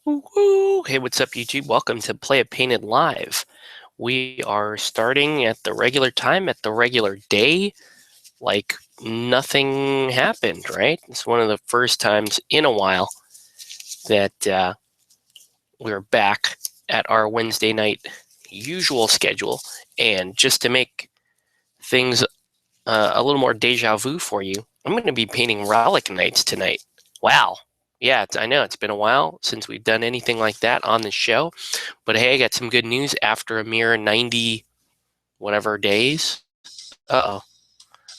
Woo-hoo. Hey, what's up, YouTube? Welcome to Play It Painted Live. We are starting at the regular time, at the regular day, like nothing happened, right? It's one of the first times in a while that we're back at our Wednesday night usual schedule. And just to make things a little more deja vu for you, I'm going to be painting Relic nights tonight. Wow. Yeah, I know it's been a while since we've done anything like that on the show. But hey, I got some good news after a mere 90 whatever days. Uh-oh.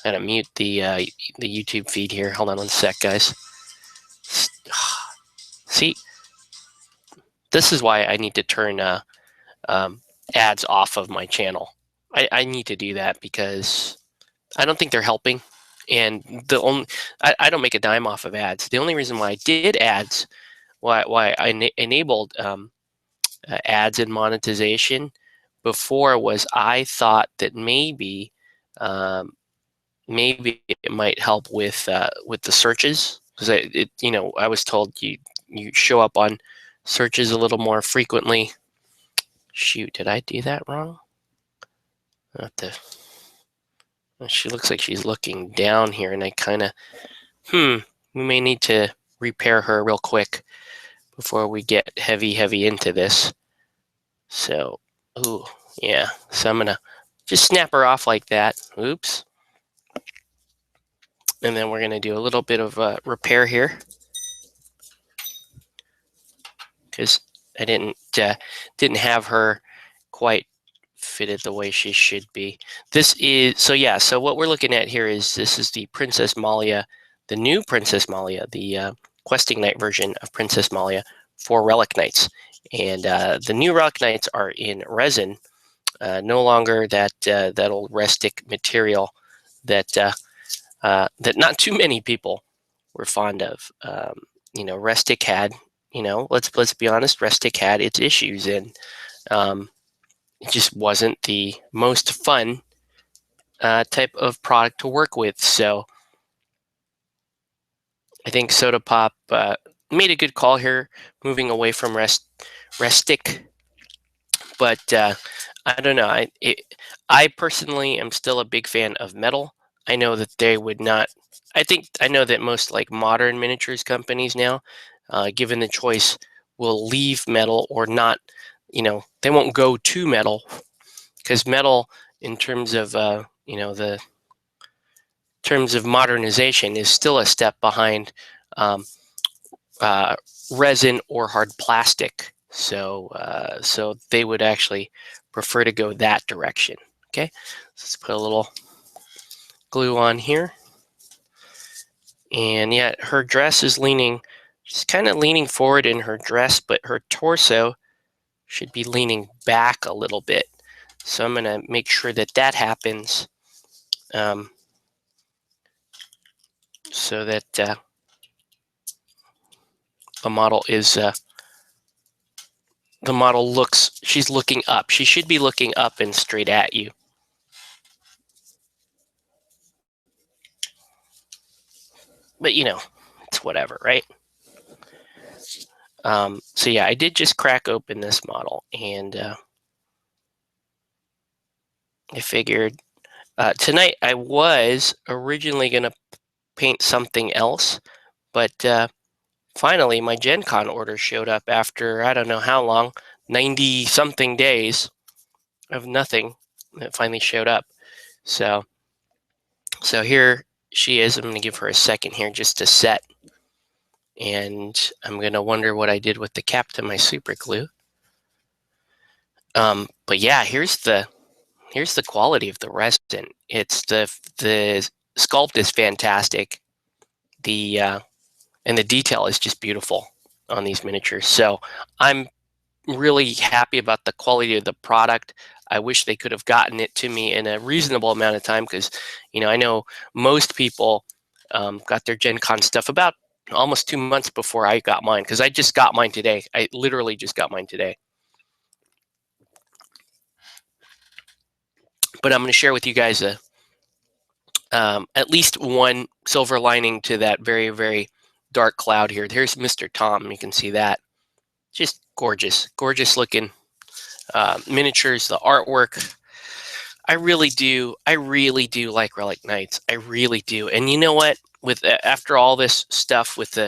I gotta mute the YouTube feed here. Hold on one sec, guys. See, this is why I need to turn ads off of my channel. I need to do that because I don't think they're helping. And I don't make a dime off of ads. The only reason why I did ads, why I enabled ads and monetization before was I thought that maybe it might help with the searches, because I was told you show up on searches a little more frequently. Shoot, did I do that wrong? She looks like she's looking down here, and I kind of we may need to repair her real quick before we get heavy into this. So, ooh, yeah. So I'm gonna just snap her off like that. Oops. And then we're gonna do a little bit of repair here, because I didn't have her quite fitted the way she should be. This is so what we're looking at here is this is the Princess Malia, the new Princess Malia, the questing night version of Princess Malia for Relic Knights. And the new Relic Knights are in resin, no longer that old rustic material that that not too many people were fond of. Rustic had, let's be honest, rustic had its issues, and it just wasn't the most fun type of product to work with. So I think Soda Pop made a good call here, moving away from rustic. But I don't know. I personally am still a big fan of metal. I know that they would not. I know that most like modern miniatures companies now, given the choice, will leave metal or not. They won't go to metal, because metal, in terms of the terms of modernization, is still a step behind resin or hard plastic. So they would actually prefer to go that direction. Okay, so let's put a little glue on here. And yeah, her dress is leaning, she's kind of leaning forward in her dress, but her torso should be leaning back a little bit. So I'm going to make sure that happens, so that the model is she's looking up. She should be looking up and straight at you. But it's whatever, right? So yeah, I did just crack open this model, and I figured tonight I was originally going to paint something else, but finally my Gen Con order showed up after I don't know how long, 90 something days of nothing. It finally showed up. So here she is. I'm going to give her a second here just to set, and I'm going to wonder what I did with the cap to my super glue. But yeah, here's the quality of the resin. It's the sculpt is fantastic. And the detail is just beautiful on these miniatures. So I'm really happy about the quality of the product. I wish they could have gotten it to me in a reasonable amount of time, because I know most people got their Gen Con stuff about almost 2 months before I got mine, because I just got mine today. I literally just got mine today. But I'm going to share with you guys at least one silver lining to that very, very dark cloud here. There's Mr. Tom. You can see that. just gorgeous looking miniatures. The artwork, I really do like Relic Knights. I really do. And you know what? With after all this stuff with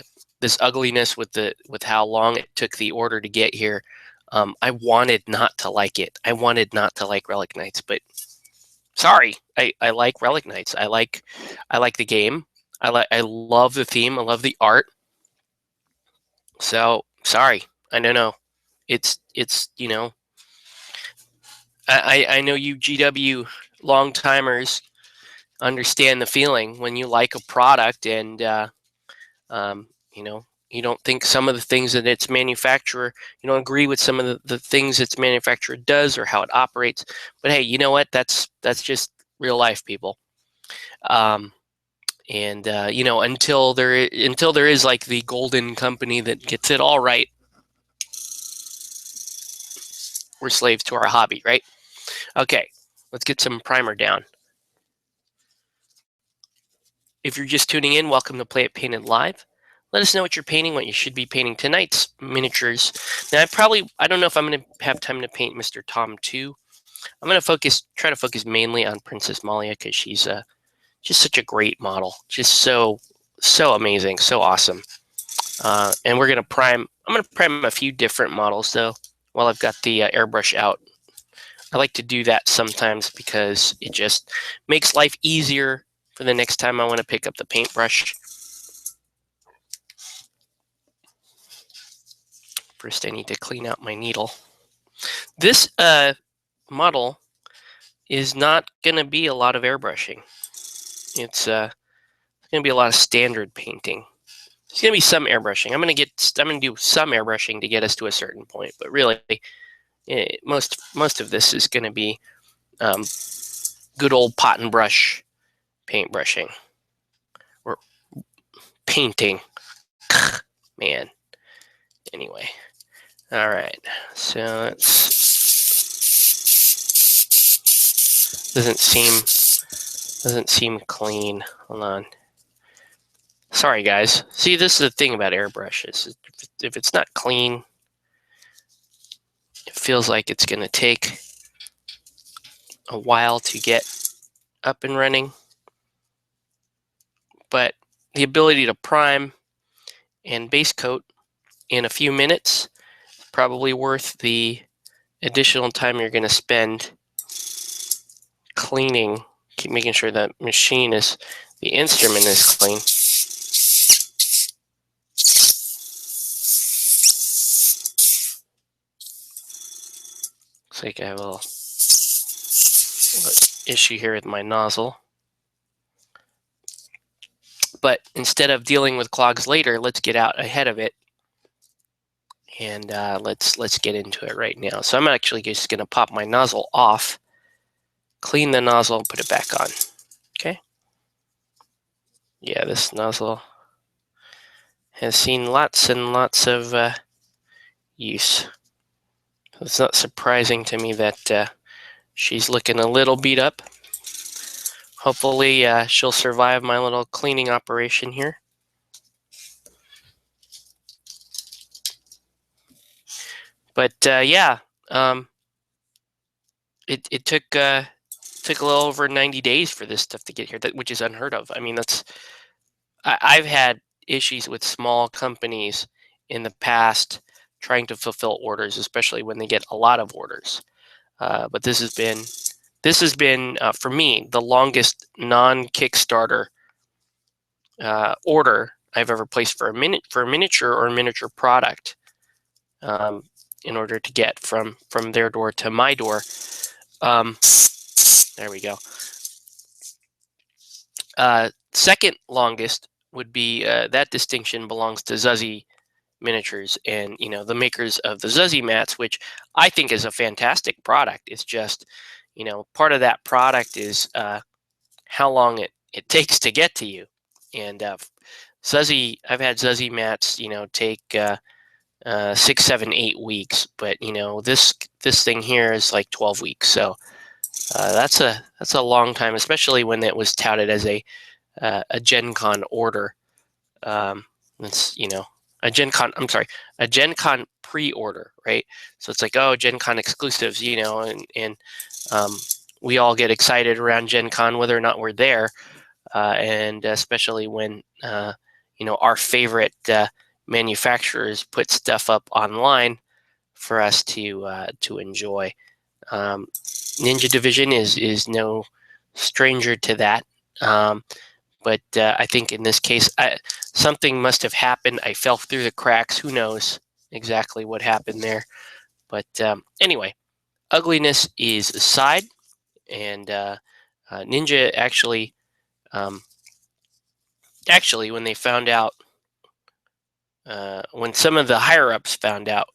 this ugliness with how long it took the order to get here, I wanted not to like it. I wanted not to like Relic Knights, but sorry, I like Relic Knights. I like the game. I love the theme. I love the art. So sorry, I don't know. It's I know you GW long timers understand the feeling when you like a product and you don't think some of the things that its manufacturer, you don't agree with some of the things its manufacturer does or how it operates. But hey, you know what? That's just real life, people. And until there is like the golden company that gets it all right, we're slaves to our hobby, right? Okay, let's get some primer down. If you're just tuning in, welcome to Play It Painted Live. Let us know what you're painting, what you should be painting. Tonight's miniatures. Now, I don't know if I'm going to have time to paint Mr. Tom 2. I'm going to try to focus mainly on Princess Malia because she's just such a great model. Just so amazing, so awesome. And we're going to prime. I'm going to prime a few different models though while I've got the airbrush out. I like to do that sometimes because it just makes life easier for the next time I want to pick up the paintbrush. First, I need to clean out my needle. This model is not going to be a lot of airbrushing. It's going to be a lot of standard painting. There's going to be some airbrushing. I'm going to do some airbrushing to get us to a certain point, but really, most of this is going to be good old pot and brush paintbrushing or painting. Man. Anyway. All right. So it's doesn't seem clean. Hold on. Sorry, guys. See, this is the thing about airbrushes. If it's not clean, it feels like it's going to take a while to get up and running. But the ability to prime and base coat in a few minutes is probably worth the additional time you're going to spend cleaning, keep making sure that the instrument is clean. Looks like I have a little issue here with my nozzle. But instead of dealing with clogs later, let's get out ahead of it. And let's get into it right now. So I'm actually just going to pop my nozzle off, clean the nozzle, and put it back on. Okay. Yeah, this nozzle has seen lots and lots of use. It's not surprising to me that she's looking a little beat up. Hopefully she'll survive my little cleaning operation here. But yeah, it took a little over 90 days for this stuff to get here, which is unheard of. I mean, I've had issues with small companies in the past trying to fulfill orders, especially when they get a lot of orders. But this has been for me the longest non-Kickstarter order I've ever placed for a miniature or a miniature product. In order to get from their door to my door. There we go. Second longest would be that distinction belongs to Zuzzy Miniatures, and the makers of the Zuzzy mats, which I think is a fantastic product. It's just part of that product is how long it takes to get to you. And Zuzzy, I've had Zuzzy mats take 6, 7, 8 weeks, but this thing here is like 12 weeks. So that's a long time, especially when it was touted as a Gen Con order. It's a Gen Con pre-order, right? So it's like, oh, Gen Con exclusives, and we all get excited around Gen Con whether or not we're there, and especially when our favorite manufacturers put stuff up online for us to enjoy. Ninja Division is no stranger to that. But I think in this case, something must have happened. I fell through the cracks. Who knows exactly what happened there? But anyway, ugliness is aside, and Ninja actually, when they found out, when some of the higher ups found out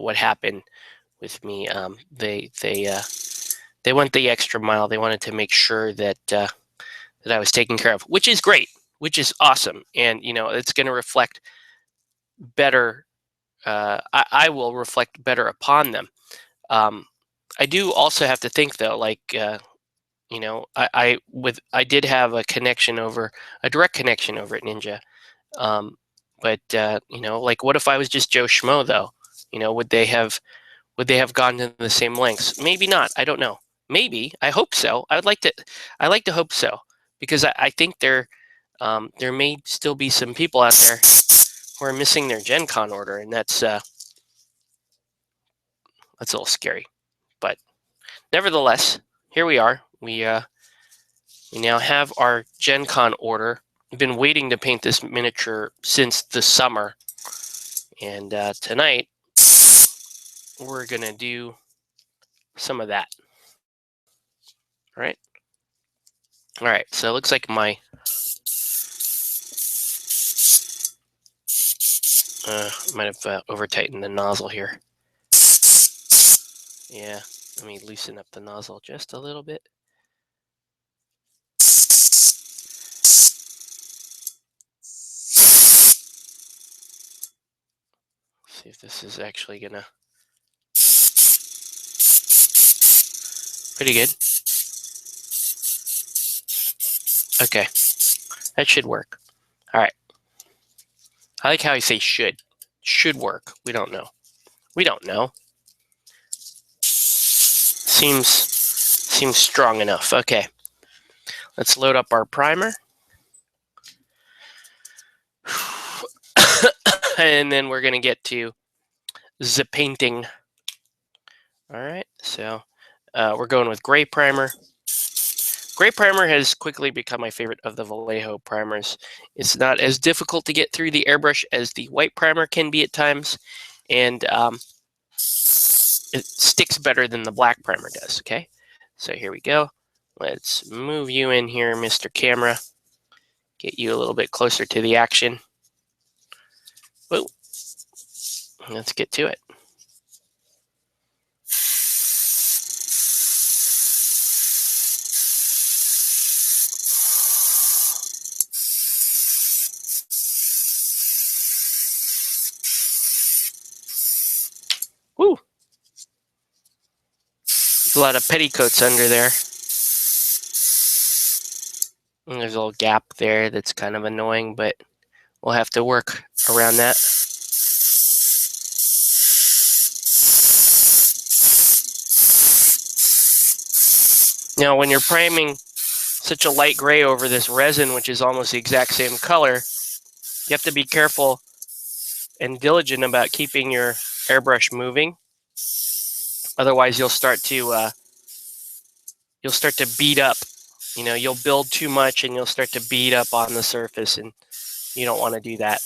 what happened with me, they went the extra mile. They wanted to make sure that I was taken care of, which is great, which is awesome, and it's going to reflect better. I will reflect better upon them. I do also have to think though, like I did have a direct connection over at Ninja, but like what if I was just Joe Schmo though? Would they have gone to the same lengths? Maybe not. I don't know. Maybe. I hope so. I like to hope so, because I think there may still be some people out there who are missing their Gen Con order, and that's a little scary. But nevertheless, here we are. We now have our Gen Con order. I've been waiting to paint this miniature since the summer, and tonight we're gonna do some of that. All right. All right. So it looks like my might have over tightened the nozzle here. Yeah. Let me loosen up the nozzle just a little bit. See if this is actually gonna. Pretty good. Okay. That should work. All right. I like how you say should. Should work. We don't know. We don't know. Seems strong enough. Okay. Let's load up our primer. And then we're going to get to the painting. All right. So we're going with gray primer. Gray primer has quickly become my favorite of the Vallejo primers. It's not as difficult to get through the airbrush as the white primer can be at times, and it sticks better than the black primer does. Okay, so here we go. Let's move you in here, Mr. Camera. Get you a little bit closer to the action. Whoa. Let's get to it. Woo! There's a lot of petticoats under there. And there's a little gap there that's kind of annoying, but we'll have to work around that. Now, when you're priming such a light gray over this resin, which is almost the exact same color, you have to be careful and diligent about keeping your airbrush moving. Otherwise, you'll start to beat up. You'll build too much and you'll start to beat up on the surface, and you don't want to do that.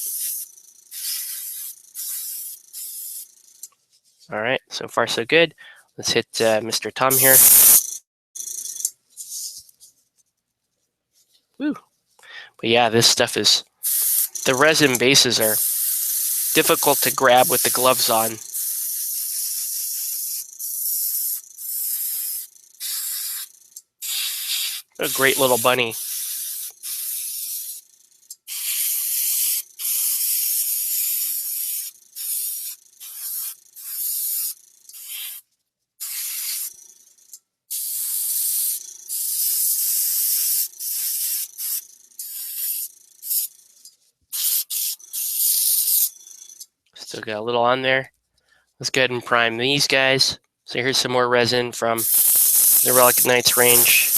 All right, so far so good. Let's hit Mr. Tom here. Woo. But yeah, this stuff is, the resin bases are difficult to grab with the gloves on. A great little bunny. Still got a little on there. Let's go ahead and prime these guys. So here's some more resin from the Relic Knights range.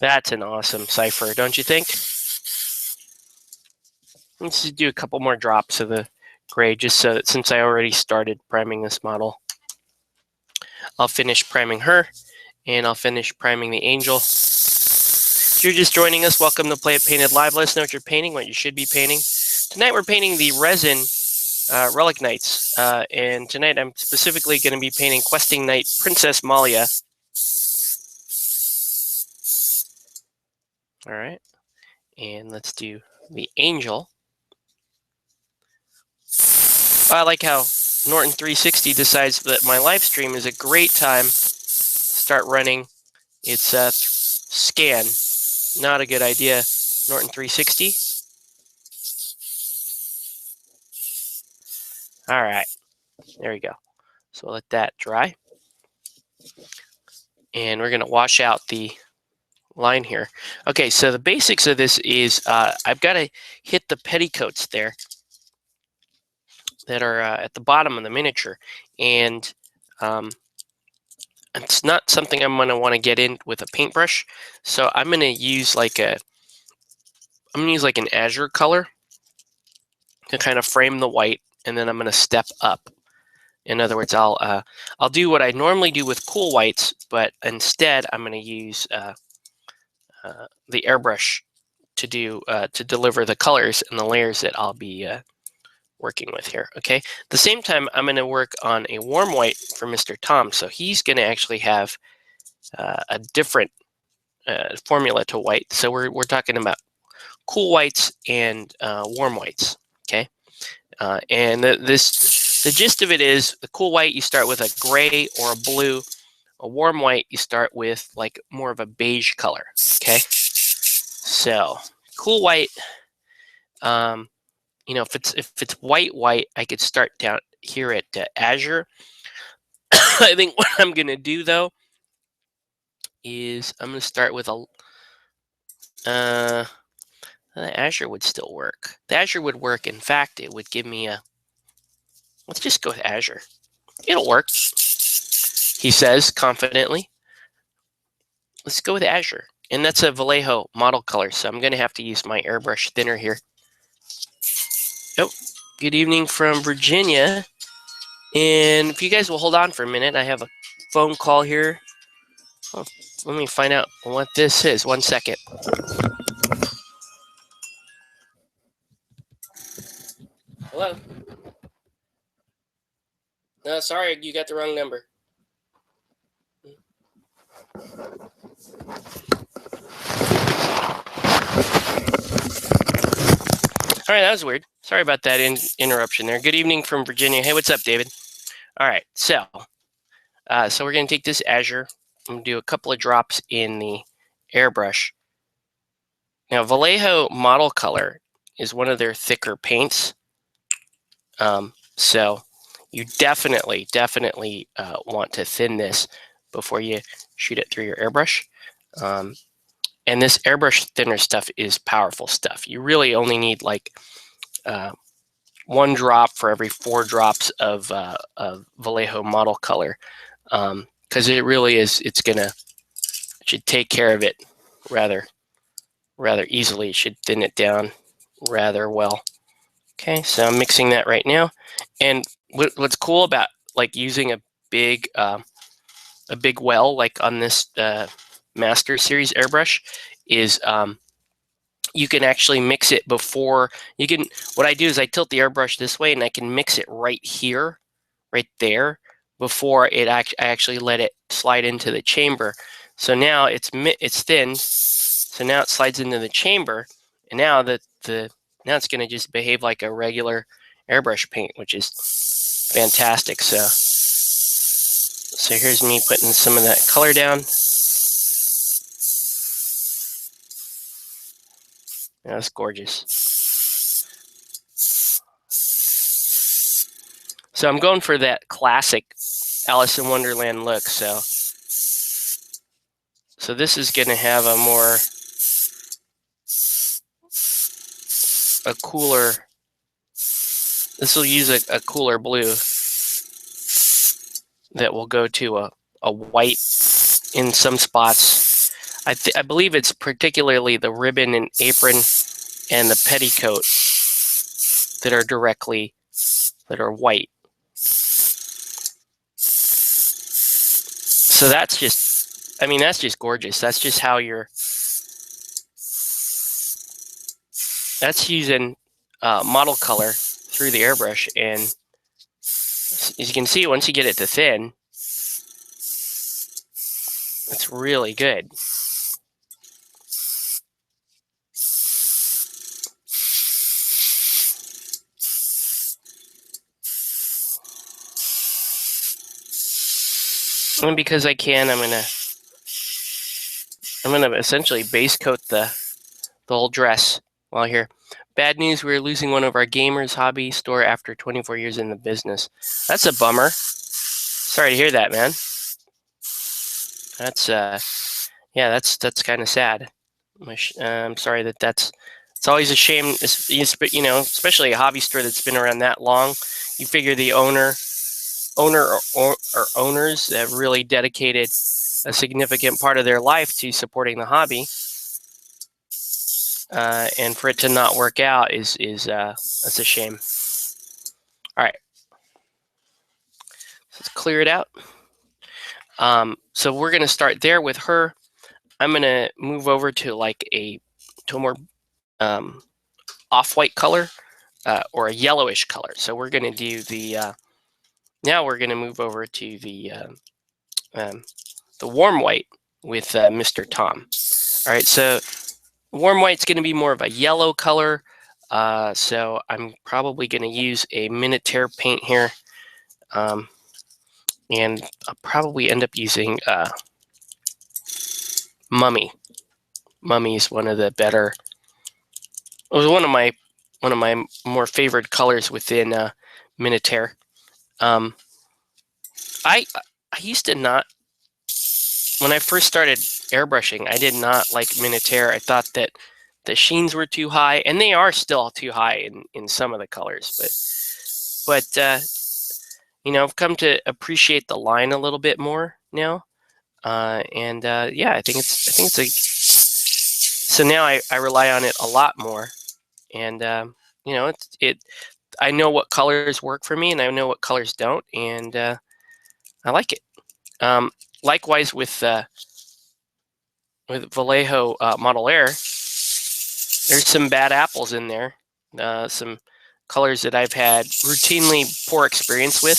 That's an awesome cipher, don't you think? Let's just do a couple more drops of the gray, just so that since I already started priming this model, I'll finish priming her, and I'll finish priming the angel. If you're just joining us, welcome to Play It Painted Live. Let us know what you're painting, what you should be painting. Tonight we're painting the Resin Relic Knights, and tonight I'm specifically going to be painting Questing Knight Princess Malia. All right, and let's do the angel. I like how Norton 360 decides that my live stream is a great time to start running its scan. Not a good idea, Norton 360. All right, there we go. So we'll let that dry. And we're going to wash out the line here. Okay, so the basics of this is I've got to hit the petticoats there that are at the bottom of the miniature. And it's not something I'm going to want to get in with a paintbrush. So I'm going to use like an azure color to kind of frame the white, and then I'm going to step up. In other words, I'll do what I normally do with cool whites, but instead I'm going to use the airbrush to deliver the colors and the layers that I'll be working with here. Okay. At the same time, I'm going to work on a warm white for Mr. Tom, so he's going to actually have a different formula to white. So we're talking about cool whites and warm whites. Okay. And the gist of it is the cool white, you start with a gray or a blue. A warm white, you start with like more of a beige color. Okay. So cool white, if it's white, I could start down here at azure. I think what I'm gonna do though is I'm gonna start with the azure would still work. The azure would work. In fact, it would give me let's just go with azure. It'll work, he says confidently. Let's go with azure. And that's a Vallejo model color, so I'm going to have to use my airbrush thinner here. Oh, good evening from Virginia. And if you guys will hold on for a minute, I have a phone call here. Oh, let me find out what this is. 1 second. Hello? No, sorry, you got the wrong number. All right, that was weird. Sorry about that interruption there. Good evening from Virginia. Hey, what's up, David? All right, so we're going to take this azure. I'm going to do a couple of drops in the airbrush. Now, Vallejo model color is one of their thicker paints. So you definitely want to thin this before you shoot it through your airbrush. And this airbrush thinner stuff is powerful stuff. You really only need like 1 drop for every 4 drops of Vallejo model color, because it really is. It should take care of it rather easily. It should thin it down rather well. Okay, so I'm mixing that right now. And what's cool about like using a big well like on this Master Series airbrush is you can actually mix it before you can. What I do is I tilt the airbrush this way, and I can mix it right here, right there, before I actually let it slide into the chamber. So now it's thin. So now it slides into the chamber, and now now it's going to just behave like a regular airbrush paint, which is fantastic. So here's me putting some of that color down. That's gorgeous. So I'm going for that classic Alice in Wonderland look. So So this is going to have a cooler, this will use a cooler blue that will go to a white in some spots. I believe it's particularly the ribbon and apron and the petticoat that are white. So that's just gorgeous. That's just how that's using model color through the airbrush. And as you can see, once you get it to thin, it's really good. And because I can, I'm gonna essentially base coat the whole dress while here. Bad news, we're losing one of our gamers hobby store after 24 years in the business. That's a bummer. Sorry to hear that, man. That's yeah, that's kind of sad. I'm sorry it's always a shame, you know, especially a hobby store that's been around that long. You figure the owner or owners have really dedicated a significant part of their life to supporting the hobby, and for it to not work out is that's a shame. All right, let's clear it out. So we're gonna start there with her. I'm gonna move over to like a more off-white color or a yellowish color. So we're gonna do the now we're gonna move over to the warm white with Mr. Tom. All right, so warm white's going to be more of a yellow color, so I'm probably going to use a Minotaur paint here, and I'll probably end up using Mummy. Mummy is one of the better. It was one of my more favored colors within Minotaur. I used to not. When I first started airbrushing, I did not like Minotaur. I thought that the sheens were too high, and they are still too high in some of the colors. But you know, I've come to appreciate the line a little bit more now, and yeah, I think it's a. So now I rely on it a lot more, and you know, I know what colors work for me, and I know what colors don't, and I like it. Likewise with Vallejo Model Air, there's some bad apples in there. Some colors that I've had routinely poor experience with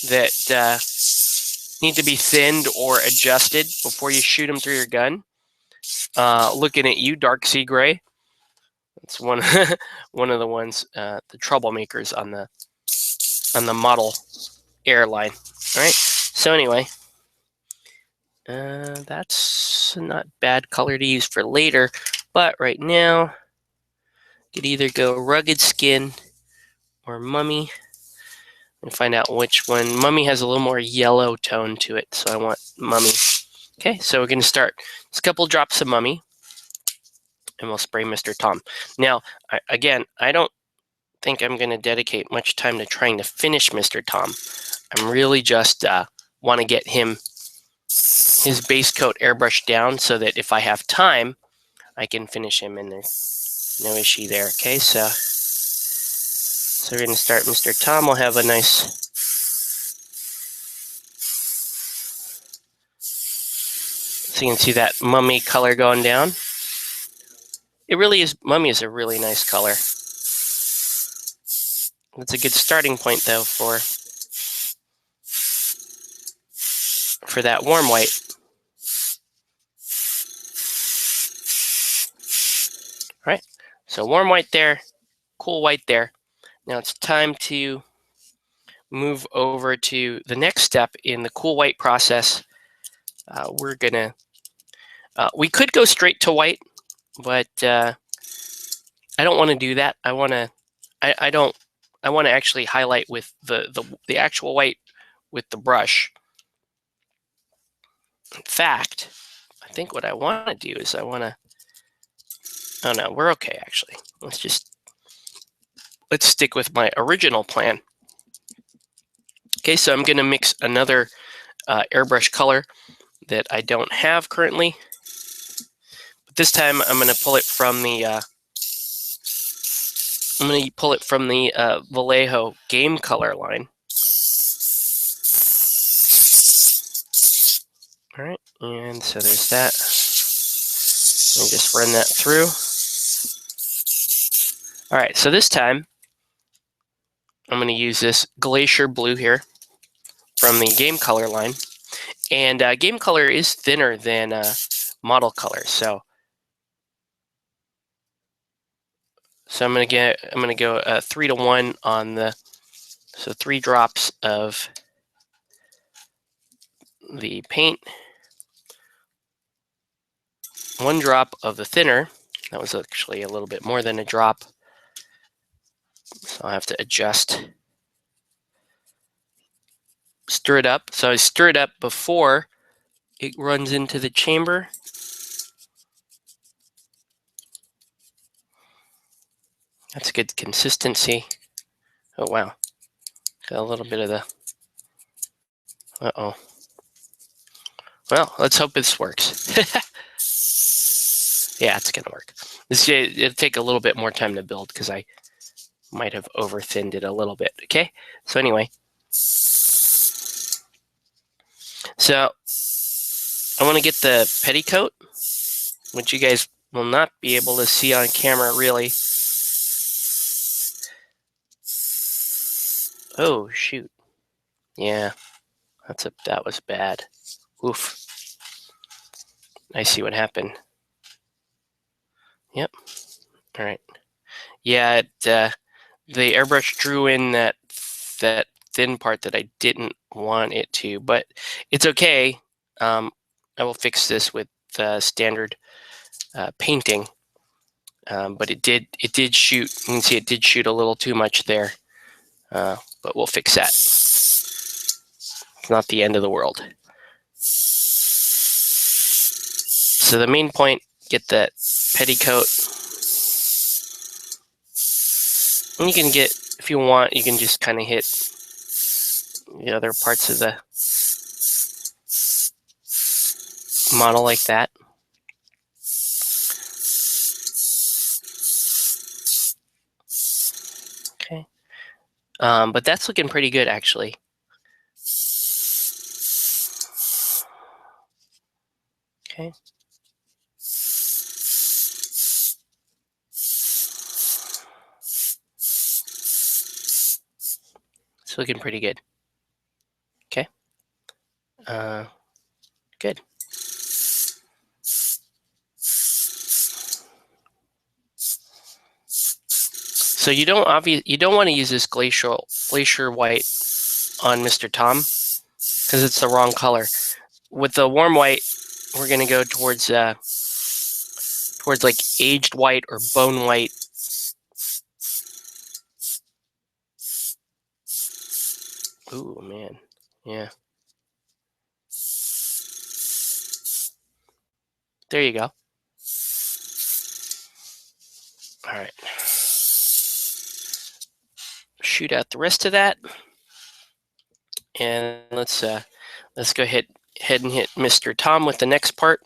that need to be thinned or adjusted before you shoot them through your gun. Looking at you, Dark Sea Gray. That's one one of the ones, the troublemakers on the Model Air line. All right. So anyway. That's not bad color to use for later, but right now, you could either go Rugged Skin or Mummy and find out which one. Mummy has a little more yellow tone to it, so I want Mummy. Okay, so we're going to start. Just a couple drops of Mummy, and we'll spray Mr. Tom. Now, again, I don't think I'm going to dedicate much time to trying to finish Mr. Tom. I'm really just want to get his base coat airbrushed down so that if I have time, I can finish him, and there's no issue there. Okay, so we're going to start Mr. Tom. We'll have a nice so you can see that Mummy color going down. It really is, Mummy is a really nice color. It's a good starting point though for that warm white. All right, so warm white there, cool white there. Now it's time to move over to the next step in the cool white process. We're gonna, we could go straight to white, but I don't want to do that. I want to actually highlight with the actual white with the brush. In fact, I think what I want to do is oh no, we're okay actually. Let's stick with my original plan. Okay, so I'm going to mix another airbrush color that I don't have currently. But this time I'm going to pull it from the Vallejo game color line. All right, and so there's that. Let me just run that through. All right, so this time I'm going to use this Glacier Blue here from the game color line. And game color is thinner than model color, so I'm going to go 3-to-1 on so 3 drops of the paint, 1 drop of the thinner. That was actually a little bit more than a drop, so I'll have to adjust. Stir it up. So I stir it up before it runs into the chamber. That's good consistency. Oh wow, got a little bit of the. Uh-oh. Well, let's hope this works. Yeah, it's gonna work. It'll take a little bit more time to build because I might have over thinned it a little bit. Okay, so anyway, so I want to get the petticoat, which you guys will not be able to see on camera really. Oh shoot! Yeah, that was bad. Oof. I see what happened. Yep. All right. Yeah, the airbrush drew in that thin part that I didn't want it to, but it's okay. I will fix this with standard painting. But it did shoot. You can see it did shoot a little too much there. But we'll fix that. It's not the end of the world. So the main point, get that petticoat. And you can get, if you want, you can just kind of hit the other parts of the model like that. Okay. But that's looking pretty good, actually. Okay. It's looking pretty good. Okay. Good. So you don't want to use this glacier white on Mr. Tom because it's the wrong color. With the warm white, we're going to go towards like aged white or bone white. Ooh, man. Yeah. There you go. All right. Shoot out the rest of that. And let's go ahead and hit Mr. Tom with the next part,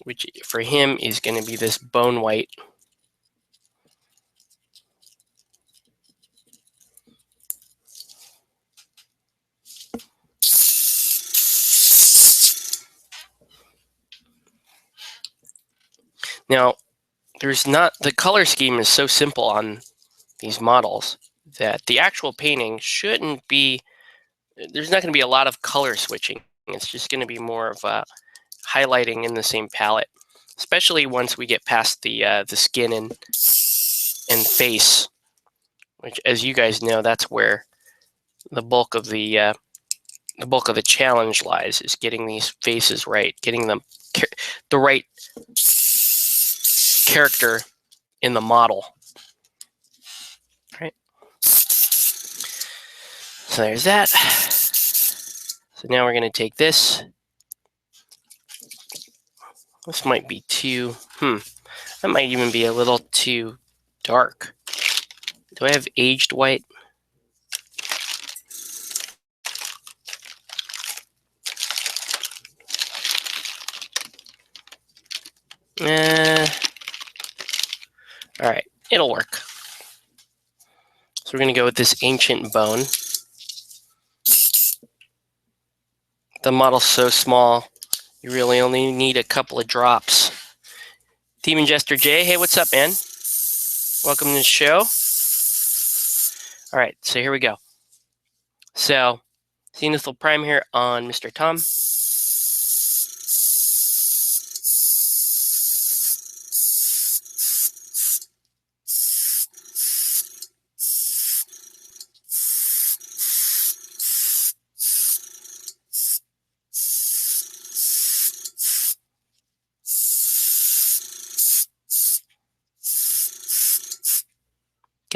which for him is going to be this bone white. Now, the color scheme is so simple on these models that the actual painting shouldn't be, there's not going to be a lot of color switching. It's just going to be more of highlighting in the same palette, especially once we get past the skin and face, which, as you guys know, that's where the bulk of the challenge lies, is getting these faces right, getting them the right character in the model. Right. So there's that. So now we're going to take this This might be too, that might even be a little too dark. Do I have aged white? All right, it'll work. So we're going to go with this ancient bone. The model's so small, you really only need a couple of drops. Demon Jester J, hey, what's up, man? Welcome to the show. All right, so here we go. So, Zenithal Prime here on Mr. Tom.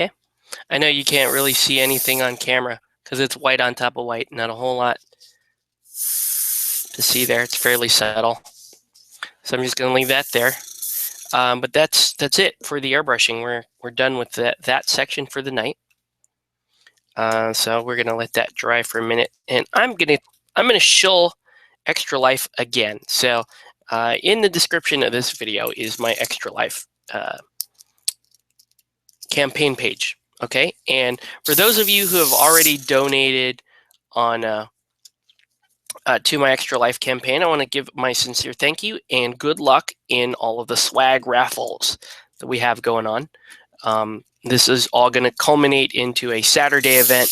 Okay, I know you can't really see anything on camera because it's white on top of white, not a whole lot to see there. It's fairly subtle. So I'm just going to leave that there. But that's it for the airbrushing. We're done with that section for the night. So we're gonna let that dry for a minute, and I'm gonna shill Extra Life again. So in the description of this video is my Extra Life campaign page. Okay, and for those of you who have already donated on to my Extra Life campaign, I want to give my sincere thank you and good luck in all of the swag raffles that we have going on. This is all going to culminate into a Saturday event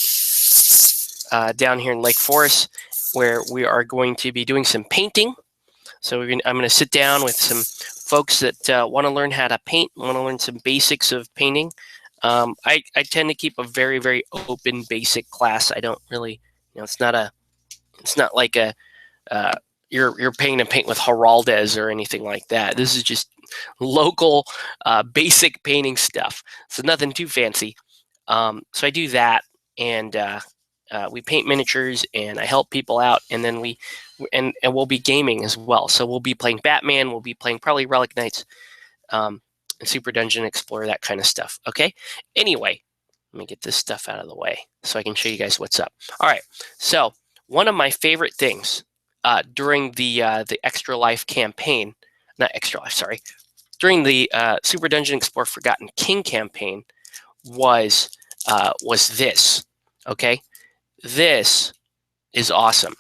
down here in Lake Forest, where we are going to be doing some painting. So I'm going to sit down with some folks that want to learn how to paint, want to learn some basics of painting. I tend to keep a very, very open, basic class. I don't really, it's not like a you're paying to paint with Heraldez or anything like that. This is just local basic painting stuff. So nothing too fancy. So I do that, and we paint miniatures, and I help people out, and then we'll be gaming as well. So we'll be playing Batman. We'll be playing probably Relic Knights, and Super Dungeon Explorer, that kind of stuff. Okay. Anyway, let me get this stuff out of the way so I can show you guys what's up. All right. So one of my favorite things during the Extra Life campaign, not Extra Life, sorry, during the Super Dungeon Explorer Forgotten King campaign was this. Okay, this is awesome.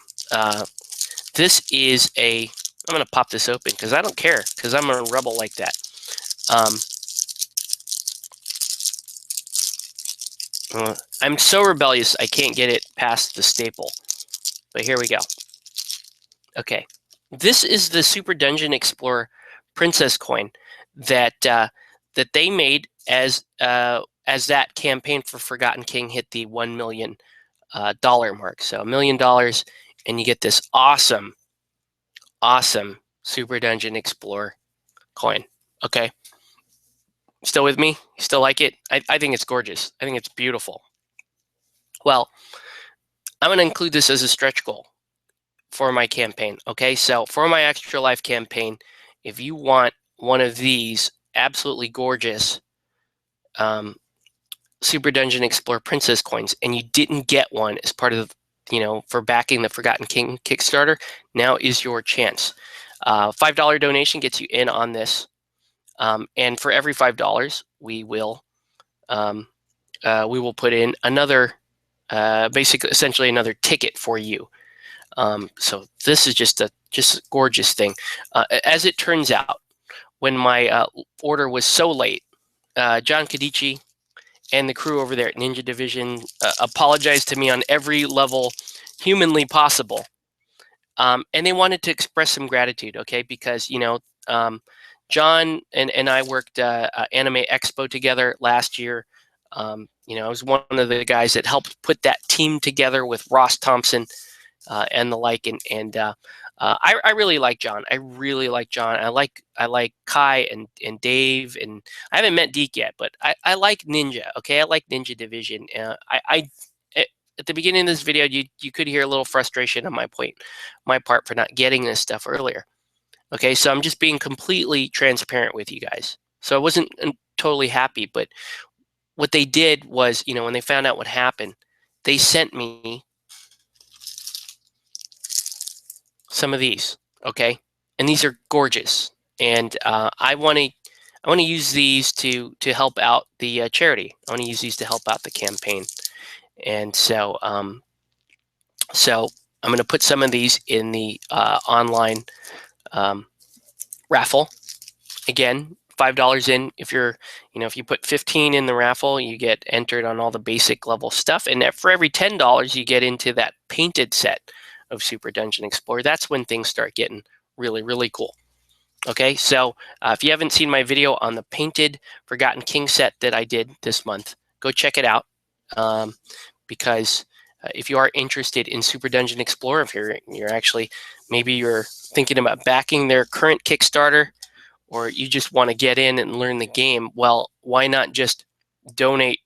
This is I'm going to pop this open because I don't care, because I'm a rebel like that. I'm so rebellious I can't get it past the staple. But here we go. Okay, this is the Super Dungeon Explorer Princess coin that that they made as that campaign for Forgotten King hit the $1 million mark. So $1 million, and you get this awesome Super Dungeon Explorer coin. Okay, still with me? You still like it? I think it's gorgeous. I think it's beautiful. Well, I'm going to include this as a stretch goal for my campaign. Okay, so for my Extra Life campaign, if you want one of these absolutely gorgeous Super Dungeon Explorer Princess coins, and you didn't get one as part of, for backing the Forgotten King Kickstarter, now is your chance. $5 donation gets you in on this, and for every $5, we will put in another, essentially another ticket for you. So this is just a gorgeous thing. As it turns out, when my order was so late, John Cadici and the crew over there at Ninja Division apologized to me on every level humanly possible. And they wanted to express some gratitude, okay? Because, John and I worked Anime Expo together last year. I was one of the guys that helped put that team together with Ross Thompson and the like. And I really like John. I really like John. I like Kai and Dave, and I haven't met Deke yet, but I like Ninja. Okay, I like Ninja Division. At the beginning of this video, you could hear a little frustration on my part for not getting this stuff earlier. Okay, so I'm just being completely transparent with you guys. So I wasn't totally happy, but what they did was, when they found out what happened, they sent me some of these. Okay, and these are gorgeous, and I want to use these to help out the charity. I want to use these to help out the campaign, and so I'm going to put some of these in the online um, raffle. Again, $5 in. If you put 15 in the raffle, you get entered on all the basic level stuff. And for every $10, you get into that painted set of Super Dungeon Explorer. That's when things start getting really, really cool. Okay, so if you haven't seen my video on the painted Forgotten King set that I did this month, go check it out. Because if you are interested in Super Dungeon Explorer, if you're actually, maybe you're thinking about backing their current Kickstarter, or you just want to get in and learn the game, well, why not just donate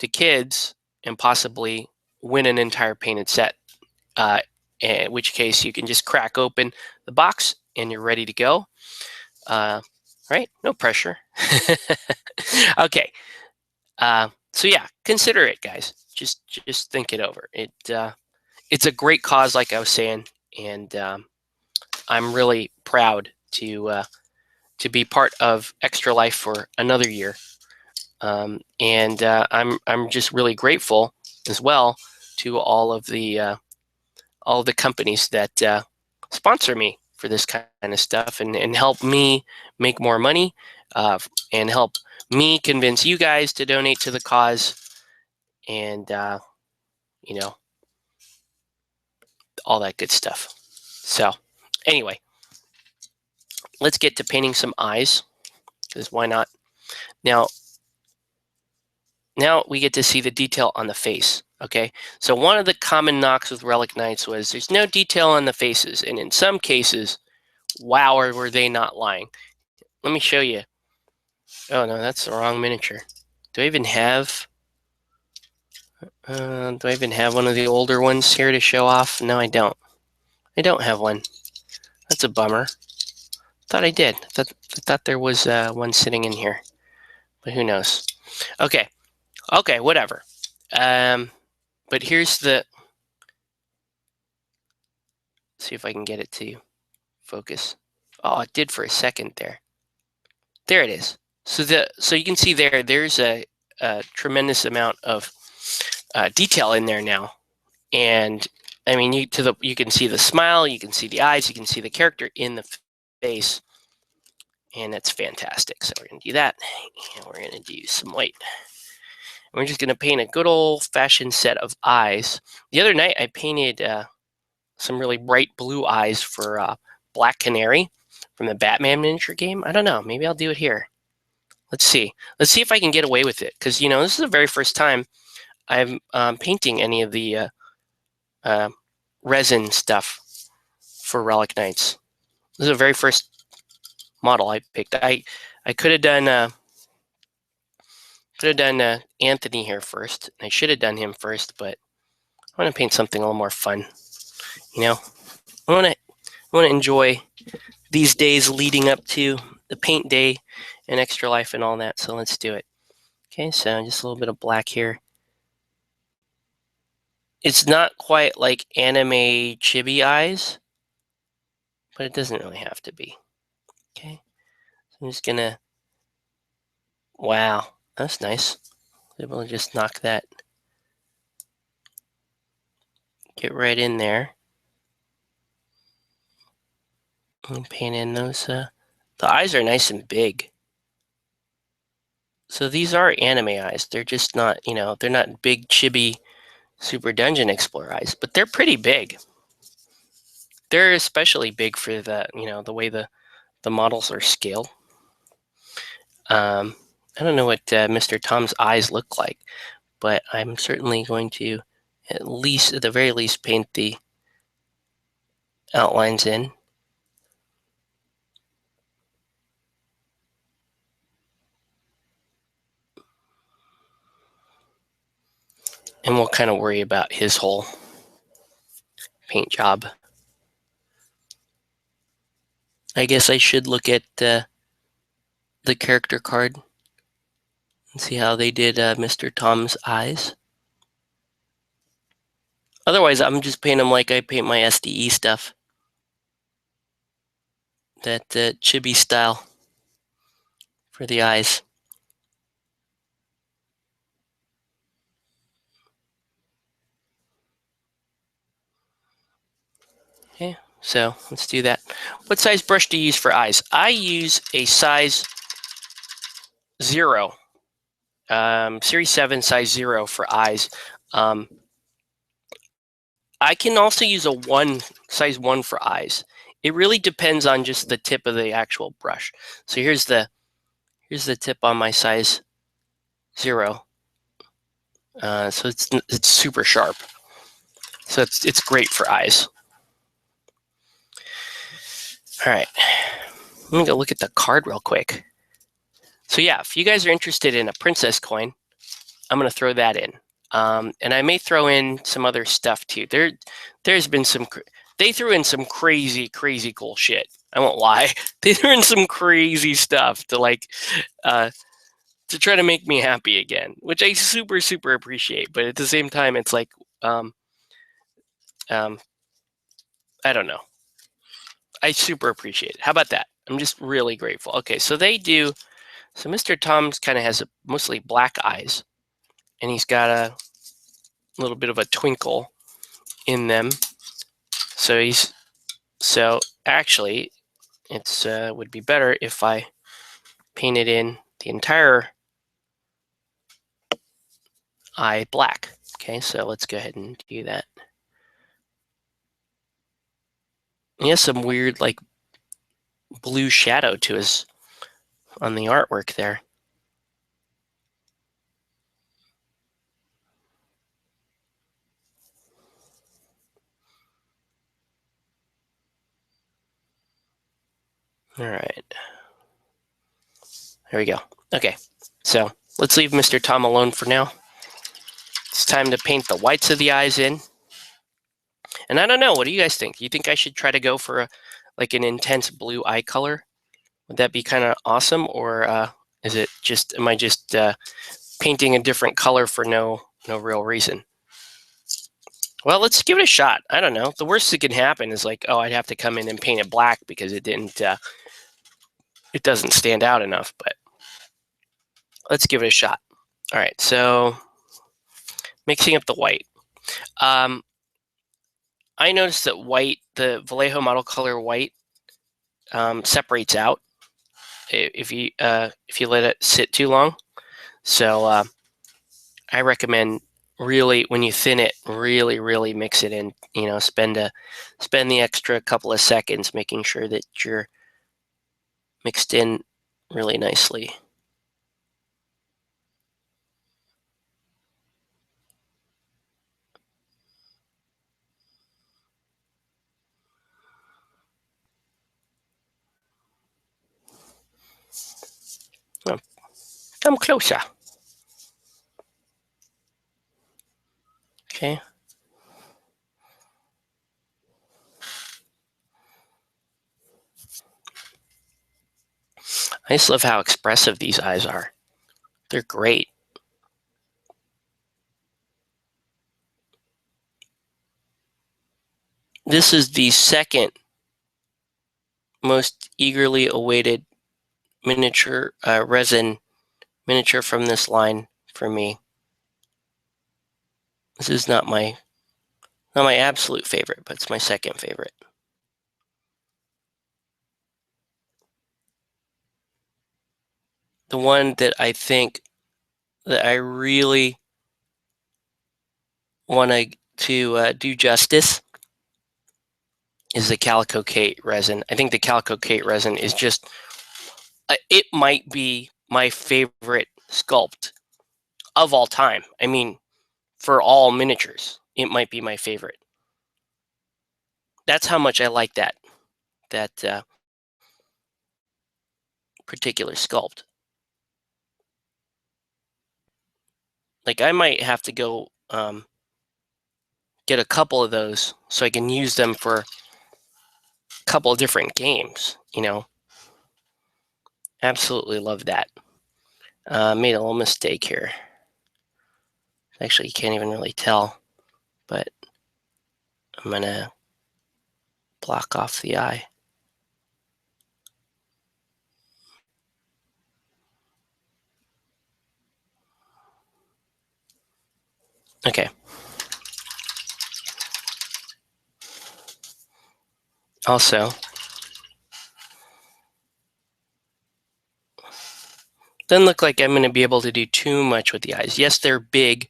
to kids and possibly win an entire painted set? In which case you can just crack open the box and you're ready to go. Right? No pressure. Okay. So yeah, consider it, guys. Just think it over. It's a great cause, like I was saying, and I'm really proud to be part of Extra Life for another year. And I'm just really grateful as well to all of the companies that sponsor me for this kind of stuff, and help me make more money, and help me convince you guys to donate to the cause, and you know all that good stuff. So anyway, let's get to painting some eyes, because why not? Now we get to see the detail on the face. Okay, so one of the common knocks with Relic Knights was there's no detail on the faces, and in some cases, wow, were they not lying. Let me show you. Oh no, that's the wrong miniature. Do I even have one of the older ones here to show off? No, I don't. I don't have one. That's a bummer. Thought I did. Thought there was one sitting in here, but who knows? Okay, whatever. But here's the. See if I can get it to focus. Oh, it did for a second there. There it is. So you can see there's a tremendous amount of detail in there now, and I mean you can see the smile, you can see the eyes, you can see the character in the face, and it's fantastic. So we're gonna do that, and we're gonna do some white. And we're just gonna paint a good old-fashioned set of eyes. The other night I painted some really bright blue eyes for Black Canary from the Batman miniature game. I don't know. Maybe I'll do it here. Let's see. Let's see if I can get away with it, because this is the very first time I'm painting any of the resin stuff for Relic Knights. This is the very first model I picked. I could have done Anthony here first. I should have done him first, but I want to paint something a little more fun. I want to enjoy these days leading up to the paint day and Extra Life and all that. So let's do it. Okay, so just a little bit of black here. It's not quite like anime chibi eyes, but it doesn't really have to be. Okay, so I'm just gonna. Wow, that's nice. Able to just knock that. Get right in there. And paint in those. The eyes are nice and big. So these are anime eyes. They're just not, they're not big chibi Super Dungeon Explorer eyes, but they're pretty big. They're especially big for the way the models are scaled. I don't know what Mr. Tom's eyes look like, but I'm certainly going to at the very least, paint the outlines in. And we'll kind of worry about his whole paint job. I guess I should look at the character card and see how they did Mr. Tom's eyes. Otherwise, I'm just painting them like I paint my SDE stuff. That chibi style for the eyes. Okay, so let's do that. What size brush do you use for eyes? I use a size 0. Series 7 size 0 for eyes. I can also use a size 1 for eyes. It really depends on just the tip of the actual brush. So here's the tip on my size 0. So it's super sharp. So it's great for eyes. All right, let me go look at the card real quick. So yeah, if you guys are interested in a princess coin, I'm gonna throw that in. And I may throw in some other stuff too. There's been some. They threw in some crazy cool shit. I won't lie. They threw in some crazy stuff to try to make me happy again, which I super appreciate. But at the same time, it's like, I don't know. I super appreciate it. How about that? I'm just really grateful. Okay, so they do. So Mr. Tom's kind of has mostly black eyes, and he's got a little bit of a twinkle in them. So actually, it's would be better if I painted in the entire eye black. Okay, so let's go ahead and do that. He has some weird like blue shadow to his on the artwork there. All right. There we go. Okay, so let's leave Mr. Tom alone for now. It's time to paint the whites of the eyes in. And I don't know, what do you guys think? Do you think I should try to go for like an intense blue eye color? Would that be kind of awesome? Or am I just painting a different color for no real reason? Well, let's give it a shot. I don't know. The worst that can happen is like, oh, I'd have to come in and paint it black because it doesn't stand out enough, but let's give it a shot. All right, so mixing up the white. I noticed that the Vallejo model color white, separates out if you let it sit too long. So I recommend really, when you thin it, really mix it in. Spend the extra couple of seconds making sure that you're mixed in really nicely. Oh, come closer. Okay. I just love how expressive these eyes are. They're great. This is the second most eagerly awaited miniature resin miniature from this line for me. This is not my absolute favorite, but it's my second favorite. The one that I think that I really want to do justice is the Calico Kate resin. I think the Calico Kate resin is just, it might be my favorite sculpt of all time. I mean, for all miniatures, it might be my favorite. That's how much I like that particular sculpt. Like, I might have to go get a couple of those so I can use them for couple of different games, you know. Absolutely love that. Made a little mistake here. Actually, you can't even really tell, but I'm gonna block off the eye. Okay. Also, doesn't look like I'm going to be able to do too much with the eyes. Yes, they're big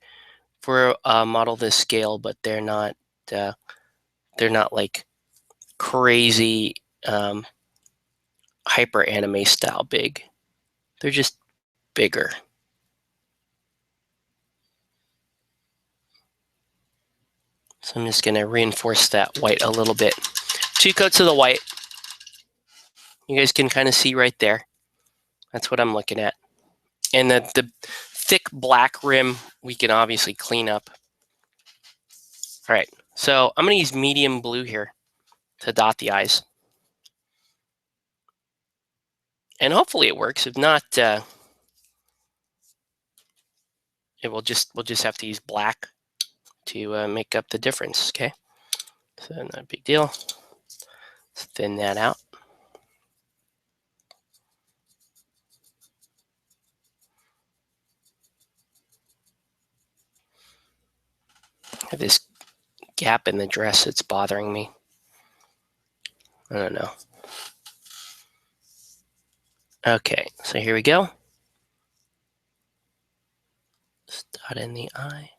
for a model this scale, but they're not like crazy hyper anime style big. They're just bigger. So I'm just going to reinforce that white a little bit. 2 coats of the white. You guys can kind of see right there. That's what I'm looking at. And the thick black rim we can obviously clean up. All right, so I'm going to use medium blue here to dot the eyes. And hopefully it works. If not, we'll just have to use black to make up the difference, okay? So not a big deal. Let's thin that out. I have this gap in the dress that's bothering me. I don't know. Okay, so here we go. Just dot in the eye.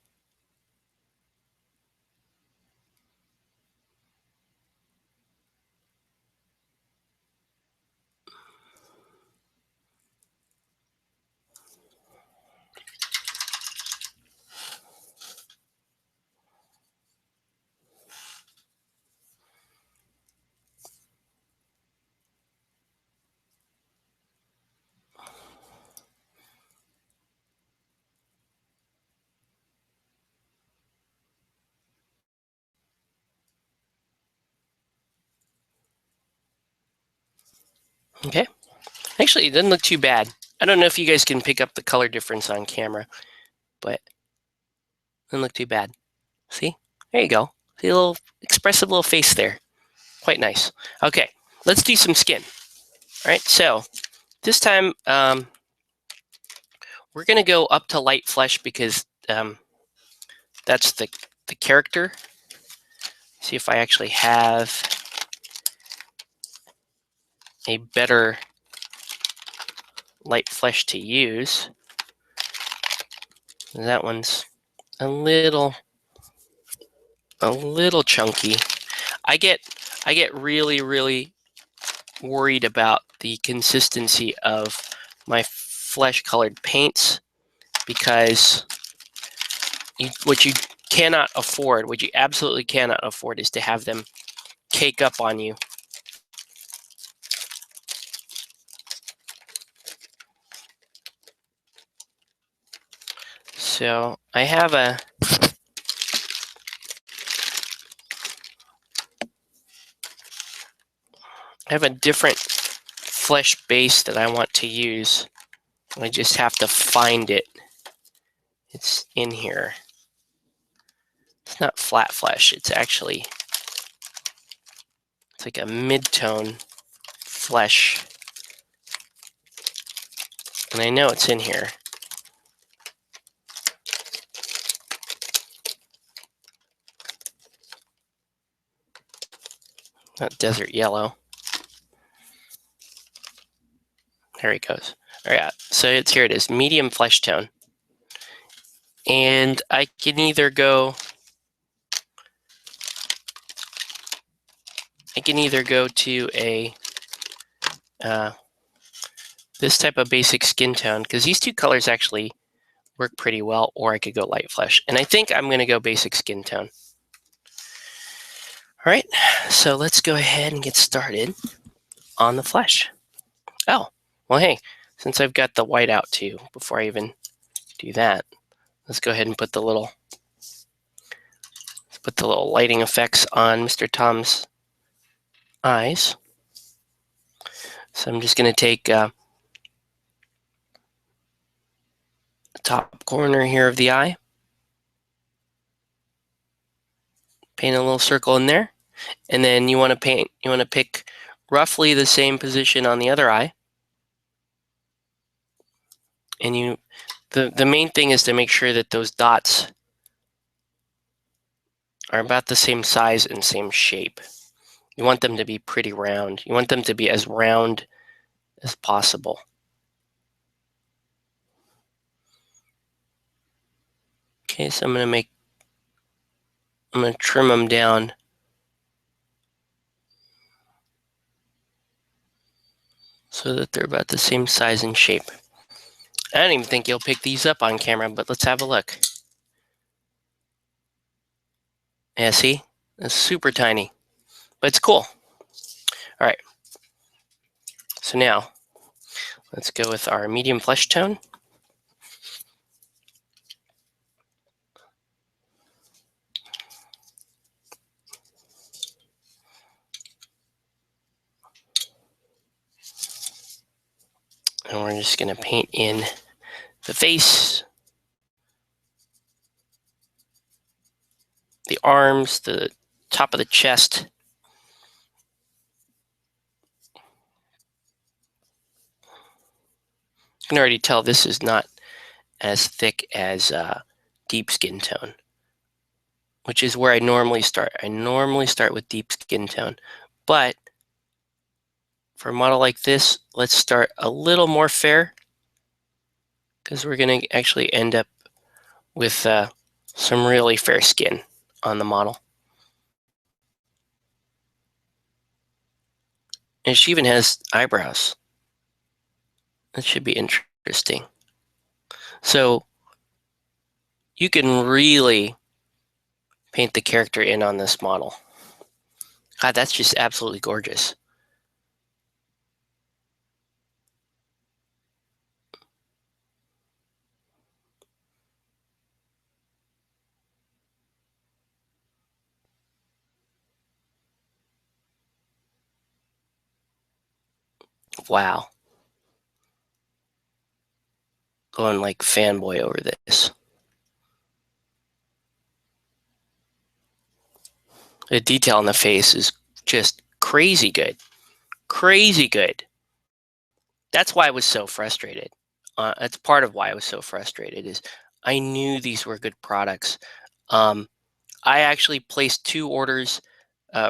Okay. Actually, it doesn't look too bad. I don't know if you guys can pick up the color difference on camera, but it doesn't look too bad. See? There you go. See a little expressive little face there. Quite nice. Okay, let's do some skin. All right, so this time we're going to go up to light flesh because that's the character. See if I actually have a better light flesh to use. That one's a little chunky. I get really worried about the consistency of my flesh colored paints because what you absolutely cannot afford is to have them cake up on you. So I have a different flesh base that I want to use. I just have to find it. It's in here. It's not flat flesh. It's like a mid-tone flesh. And I know it's in here. Not desert yellow. There he goes. All right, so here it is, medium flesh tone. And I can either go to a this type of basic skin tone, because these two colors actually work pretty well, or I could go light flesh. And I think I'm going to go basic skin tone. All right, so let's go ahead and get started on the flesh. Oh, well, hey, since I've got the white out too, before I even do that, let's go ahead and put the little lighting effects on Mr. Tom's eyes. So I'm just going to take the top corner here of the eye, paint a little circle in there, and then you want to pick roughly the same position on the other eye. And the main thing is to make sure that those dots are about the same size and same shape. You want them to be pretty round. You want them to be as round as possible. Okay, so I'm going to trim them down so that they're about the same size and shape. I don't even think you'll pick these up on camera, but let's have a look. Yeah, see? It's super tiny, but it's cool. All right. So now, let's go with our medium flesh tone. And we're just going to paint in the face, the arms, the top of the chest. You can already tell this is not as thick as deep skin tone, which is where I normally start. I normally start with deep skin tone, but for a model like this, let's start a little more fair, because we're going to actually end up with some really fair skin on the model. And she even has eyebrows. That should be interesting. So you can really paint the character in on this model. God, that's just absolutely gorgeous. Wow. Going like fanboy over this. The detail on the face is just crazy good. Crazy good. That's why I was so frustrated. That's part of why I was so frustrated, is I knew these were good products. I actually placed 2 orders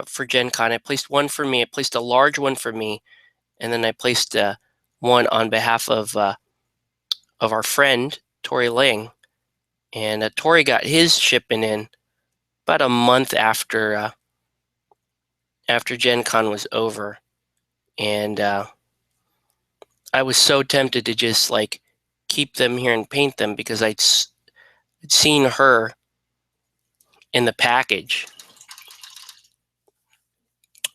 for Gen Con. I placed one for me. I placed a large one for me, and then I placed one on behalf of our friend Tori Ling. And Tori got his shipping in about a month after Gen Con was over, and I was so tempted to just like keep them here and paint them, because I'd seen her in the package.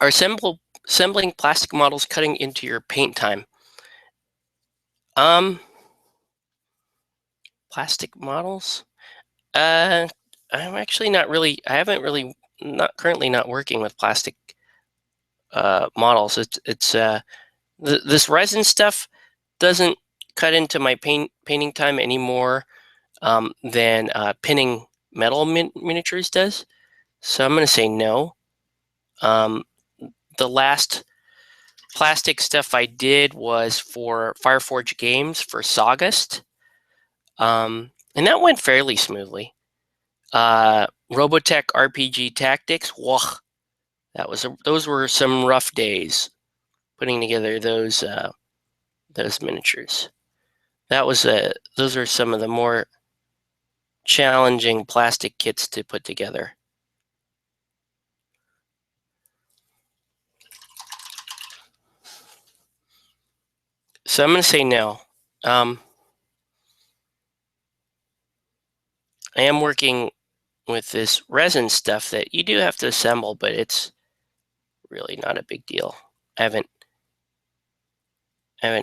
Are assembling plastic models cutting into your paint time? Plastic models? I'm actually not really. I haven't really not currently not working with plastic models. It's this resin stuff doesn't cut into my painting time anymore than pinning metal miniatures does. So I'm going to say no. The last plastic stuff I did was for Fireforge Games for Saugust, and that went fairly smoothly. Robotech RPG Tactics, whoa, those were some rough days putting together those miniatures. Those are some of the more challenging plastic kits to put together. So I'm going to say no. I am working with this resin stuff that you do have to assemble, but it's really not a big deal. I haven't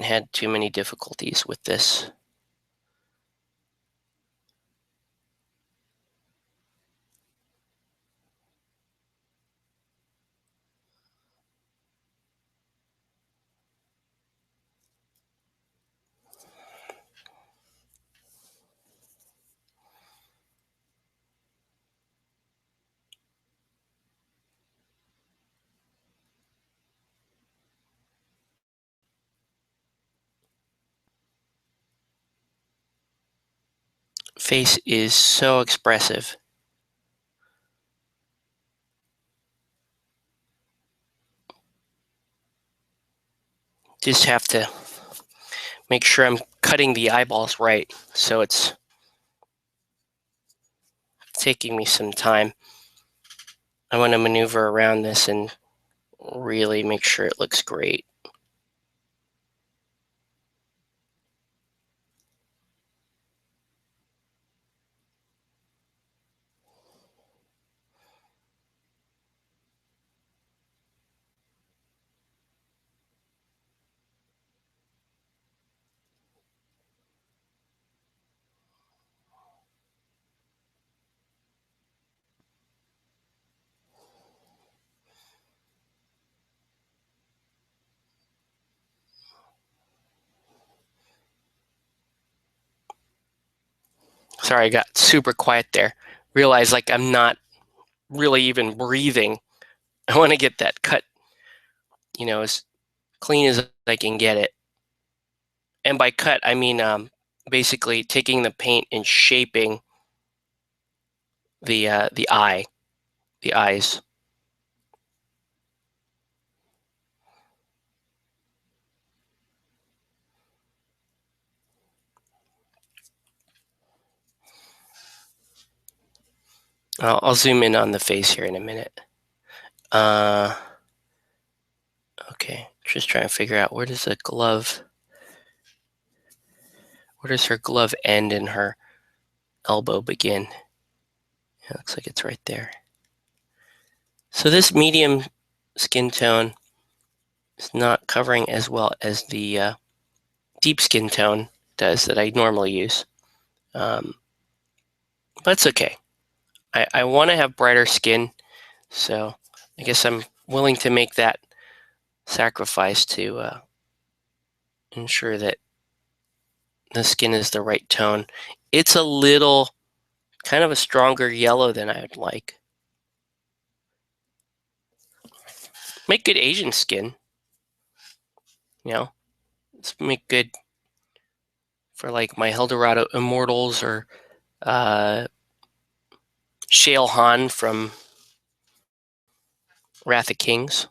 had too many difficulties with this. face is so expressive. Just have to make sure I'm cutting the eyeballs right, so it's taking me some time. I want to maneuver around this and really make sure it looks great. Sorry, I got super quiet there. Realize like I'm not really even breathing. I want to get that cut, as clean as I can get it. And by cut, I mean basically taking the paint and shaping the the eyes. I'll zoom in on the face here in a minute. Okay, just trying to figure out where does her glove end and her elbow begin? It looks like it's right there. So this medium skin tone is not covering as well as the deep skin tone does that I normally use. But it's okay. I want to have brighter skin, so I guess I'm willing to make that sacrifice to ensure that the skin is the right tone. It's a little kind of a stronger yellow than I would like. Make good Asian skin, Let's make good for like my Eldorado Immortals or Shale Han from Wrath of Kings.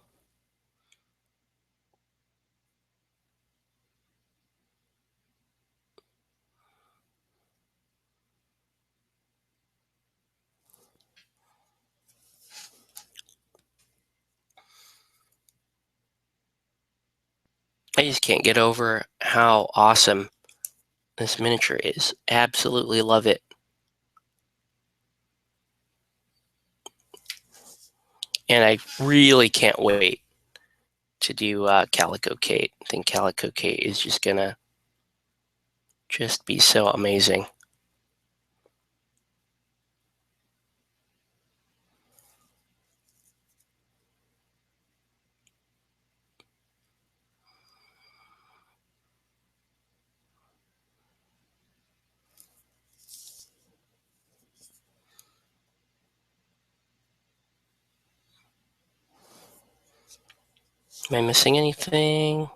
I just can't get over how awesome this miniature is. Absolutely love it. And I really can't wait to do Calico Kate. I think Calico Kate is just gonna be so amazing. Am I missing anything?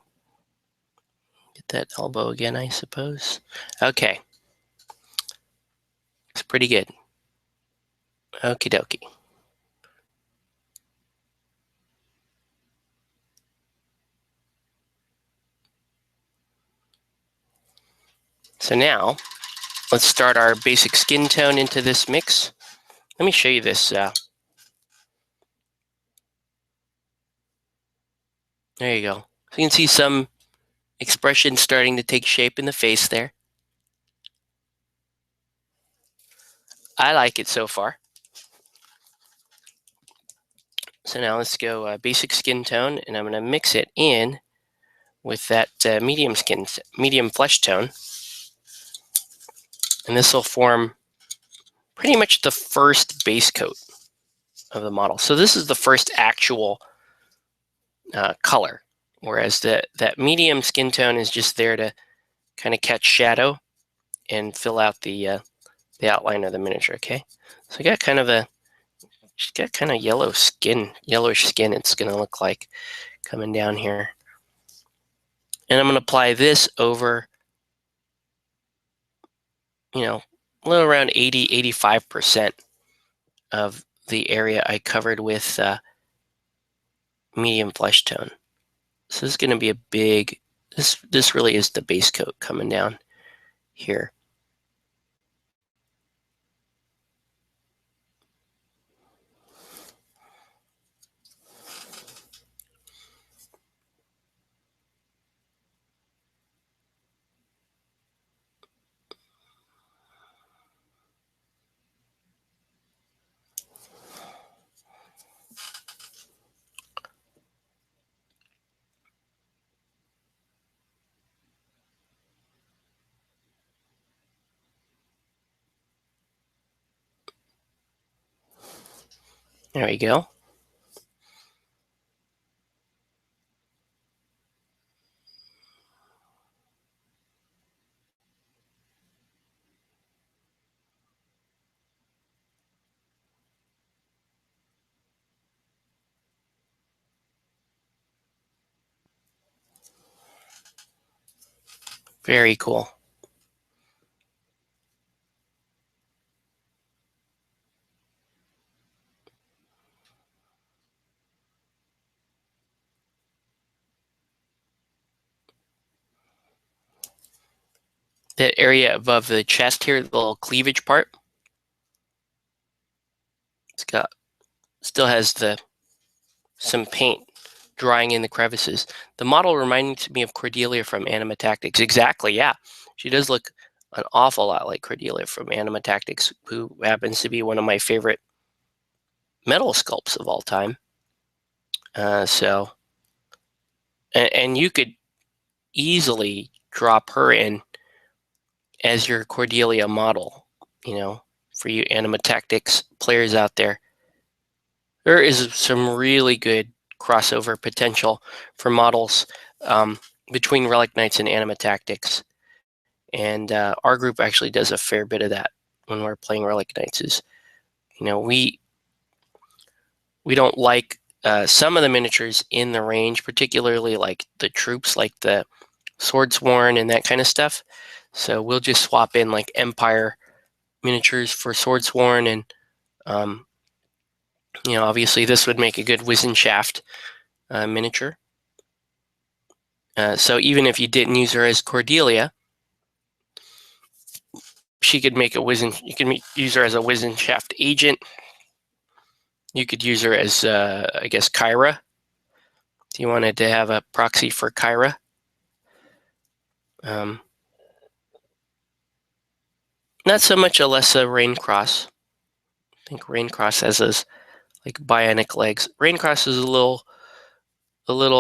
Get that elbow again, I suppose. Okay. It's pretty good. Okie dokie. So now, let's start our basic skin tone into this mix. Let me show you this. There you go. So you can see some expression starting to take shape in the face there. I like it so far. So now let's go basic skin tone, and I'm going to mix it in with that medium flesh tone. And this will form pretty much the first base coat of the model. So this is the first actual color, whereas that medium skin tone is just there to kind of catch shadow and fill out the outline of the miniature. Okay, so I got kind of she's got kind of yellowish skin. It's going to look like coming down here, and I'm going to apply this over, a little around 85% of the area I covered with medium flesh tone. So this is going to be a big, this really is the base coat coming down here. There we go. Very cool. That area above the chest here, the little cleavage part, still has some paint drying in the crevices. The model reminds me of Cordelia from Anima Tactics. Exactly, yeah. She does look an awful lot like Cordelia from Anima Tactics, who happens to be one of my favorite metal sculpts of all time. And you could easily drop her in as your Cordelia model, for you Anima Tactics players out there. There is some really good crossover potential for models between Relic Knights and Anima Tactics. And our group actually does a fair bit of that when we're playing Relic Knights. We don't like some of the miniatures in the range, particularly like the troops, like the Swordsworn and that kind of stuff. So we'll just swap in like Empire miniatures for Swordsworn, and obviously this would make a good Wizenshaft miniature. So even if you didn't use her as Cordelia, she could make you can use her as a Wizenshaft agent. You could use her as, I guess, Kyra. If you wanted to have a proxy for Kyra. Not so much Alessa Raincross. I think Raincross has those like bionic legs. Raincross is a little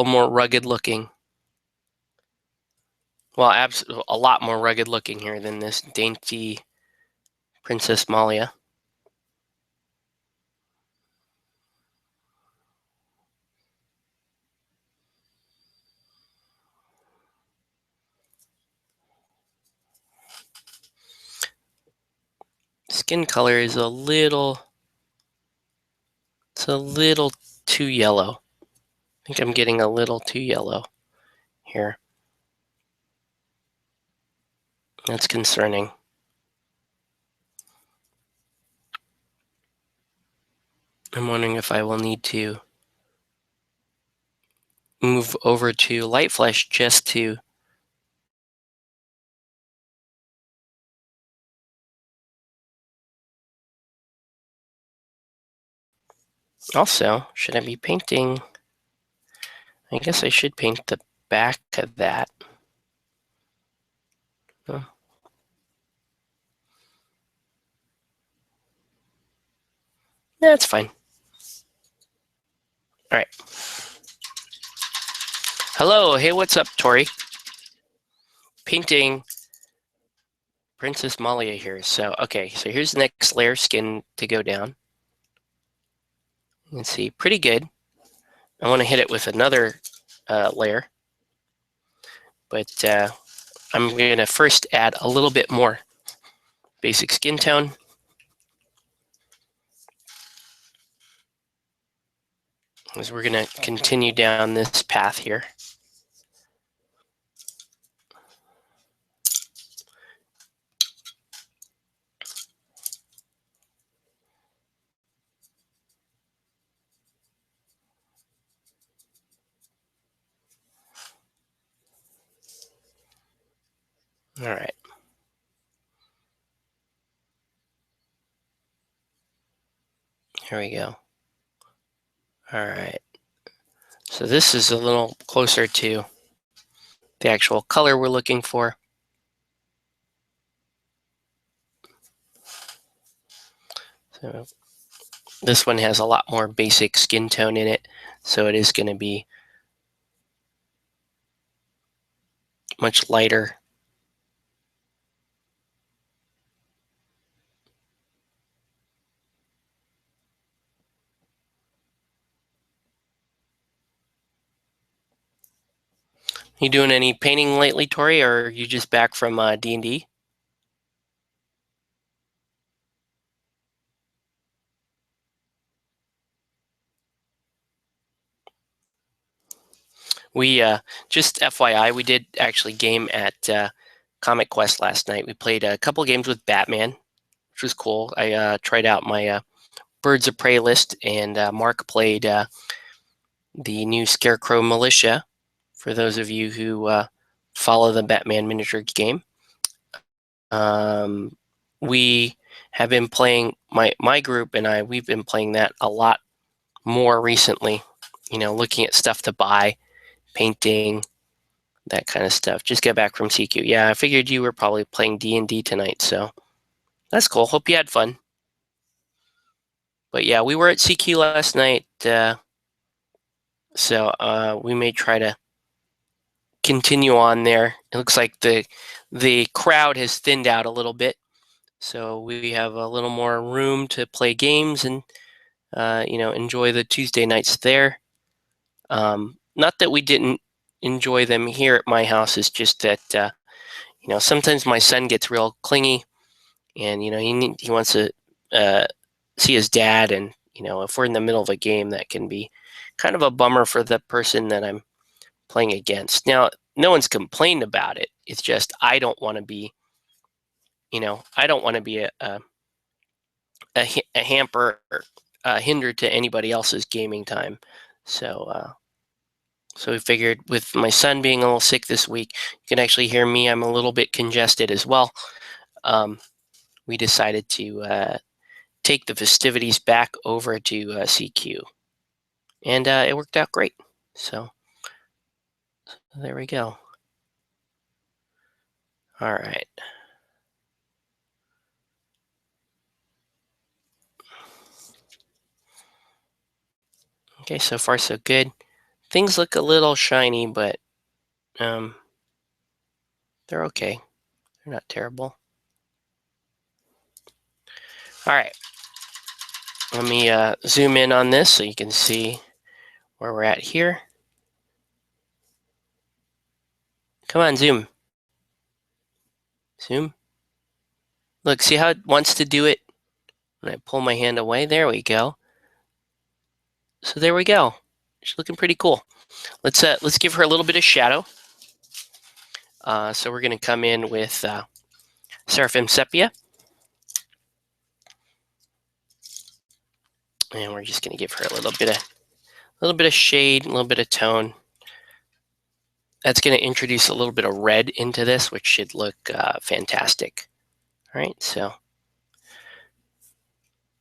more rugged looking. Well, a lot more rugged looking here than this dainty Princess Malia. Skin color is a little too yellow. I think I'm getting a little too yellow here. That's concerning. I'm wondering if I will need to move over to light flesh just to also, should I be painting? I guess I should paint the back of that. Oh. That's fine. All right. Hello. Hey, what's up, Tori? Painting Princess Malia here. So, okay. So here's the next layer of skin to go down. Let's see. Pretty good. I want to hit it with another layer. But I'm going to first add a little bit more basic skin tone. As we're going to continue down this path here. All right. Here we go. All right. So this is a little closer to the actual color we're looking for. So this one has a lot more basic skin tone in it, so it is going to be much lighter. You doing any painting lately, Tori, or are you just back from D&D? We just FYI, we did actually game at Comic Quest last night. We played a couple games with Batman, which was cool. I tried out my Birds of Prey list, and Mark played the new Scarecrow Militia. For those of you who follow the Batman miniature game, we have been playing my group and I. We've been playing that a lot more recently. You know, looking at stuff to buy, painting, that kind of stuff. Just get back from CQ. Yeah, I figured you were probably playing D&D tonight, so that's cool. Hope you had fun. But yeah, we were at CQ last night, so we may try to continue on there. It looks like the crowd has thinned out a little bit, so we have a little more room to play games and enjoy the Tuesday nights there. Not that we didn't enjoy them here at my house. It's just that sometimes my son gets real clingy, and he wants to see his dad, and if we're in the middle of a game, that can be kind of a bummer for the person that I'm playing against. Now, no one's complained about it. It's just I don't want to be, I don't want to be a hamper or a hinder to anybody else's gaming time. So we figured with my son being a little sick this week, you can actually hear me. I'm a little bit congested as well. We decided to take the festivities back over to CQ, and it worked out great. So there we go. All right. Okay, so far so good. Things look a little shiny, but they're okay. They're not terrible. All right. Let me zoom in on this so you can see where we're at here. Come on, zoom. Zoom. Look, see how it wants to do it when I pull my hand away? There we go. So there we go. She's looking pretty cool. Let's give her a little bit of shadow. So we're going to come in with Seraphim Sepia. And we're just going to give her a little bit of shade, a little bit of tone. That's going to introduce a little bit of red into this, which should look fantastic. All right, so,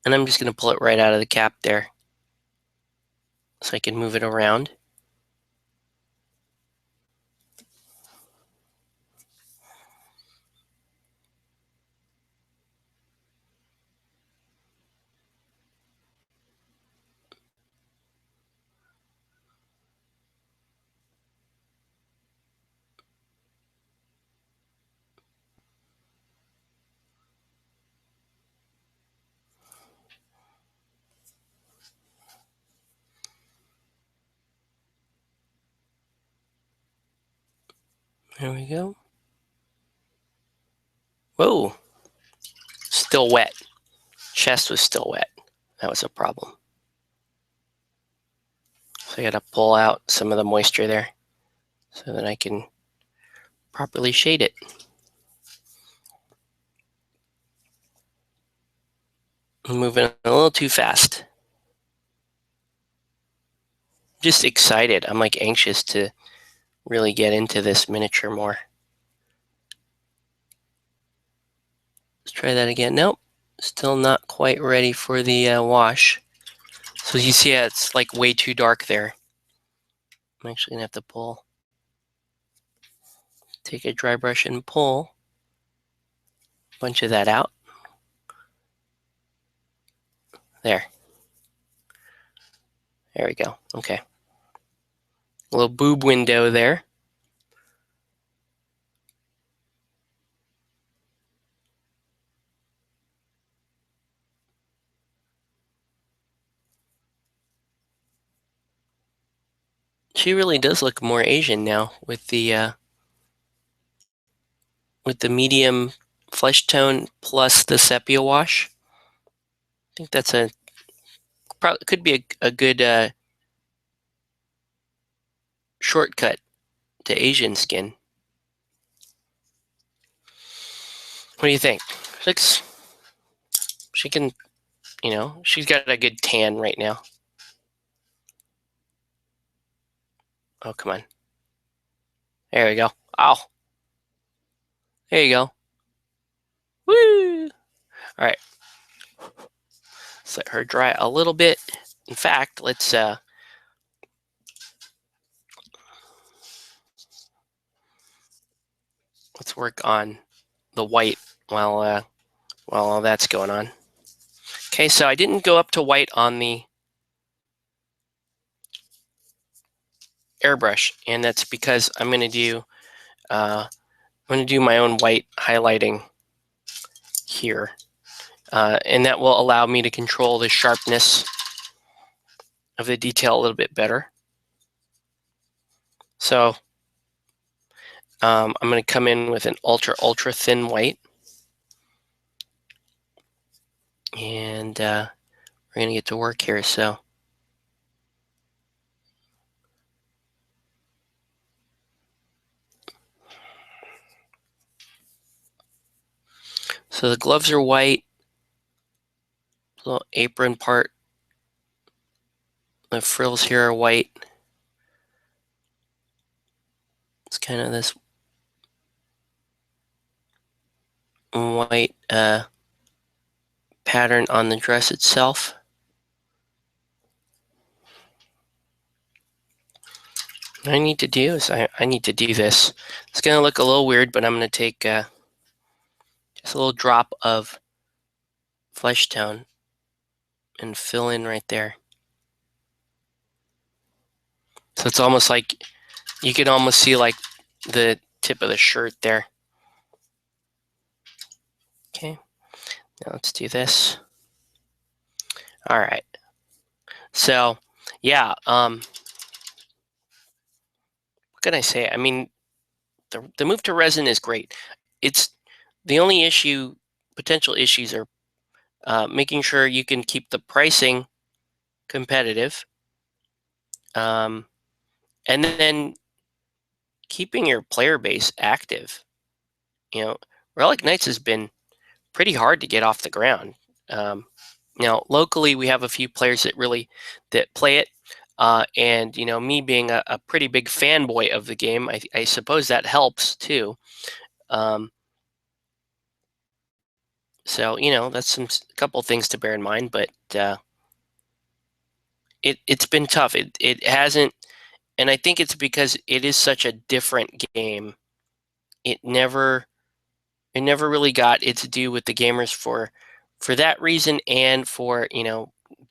and I'm just going to pull it right out of the cap there so I can move it around. There we go. Whoa, still wet. Chest was still wet. That was a problem. So I got to pull out some of the moisture there so that I can properly shade it. I'm moving a little too fast. Just excited. I'm like anxious to really get into this miniature more. Let's try that again. Nope, still not quite ready for the wash. So you see, it's like way too dark there. I'm actually gonna have to take a dry brush and pull a bunch of that out. There we go. Okay, a little boob window there. She really does look more Asian now with the medium flesh tone plus the sepia wash. I think that's could be a good shortcut to Asian skin. What do you think? She can, she's got a good tan right now. Oh, come on. There we go. Ow. There you go. Woo! All right. Let's let her dry a little bit. In fact, let's work on the white while all that's going on. Okay, so I didn't go up to white on the airbrush, and that's because I'm going to do my own white highlighting here, and that will allow me to control the sharpness of the detail a little bit better. So I'm going to come in with an ultra thin white, and we're going to get to work here. So the gloves are white, the little apron part, the frills here are white. It's kind of this white pattern on the dress itself. What I need to do is I need to do this. It's going to look a little weird, but I'm going to take just a little drop of flesh tone and fill in right there. So it's almost like you can almost see like the tip of the shirt there. Okay, now let's do this. All right. So yeah, what can I say? I mean, the move to resin is great. It's the only potential issues are making sure you can keep the pricing competitive, and then keeping your player base active. Relic Knights has been pretty hard to get off the ground. Locally we have a few players that play it, and me being a pretty big fanboy of the game, I suppose that helps too. So that's a couple things to bear in mind, but it's been tough. It hasn't, and I think it's because it is such a different game. It never really got its due with the gamers for that reason, and for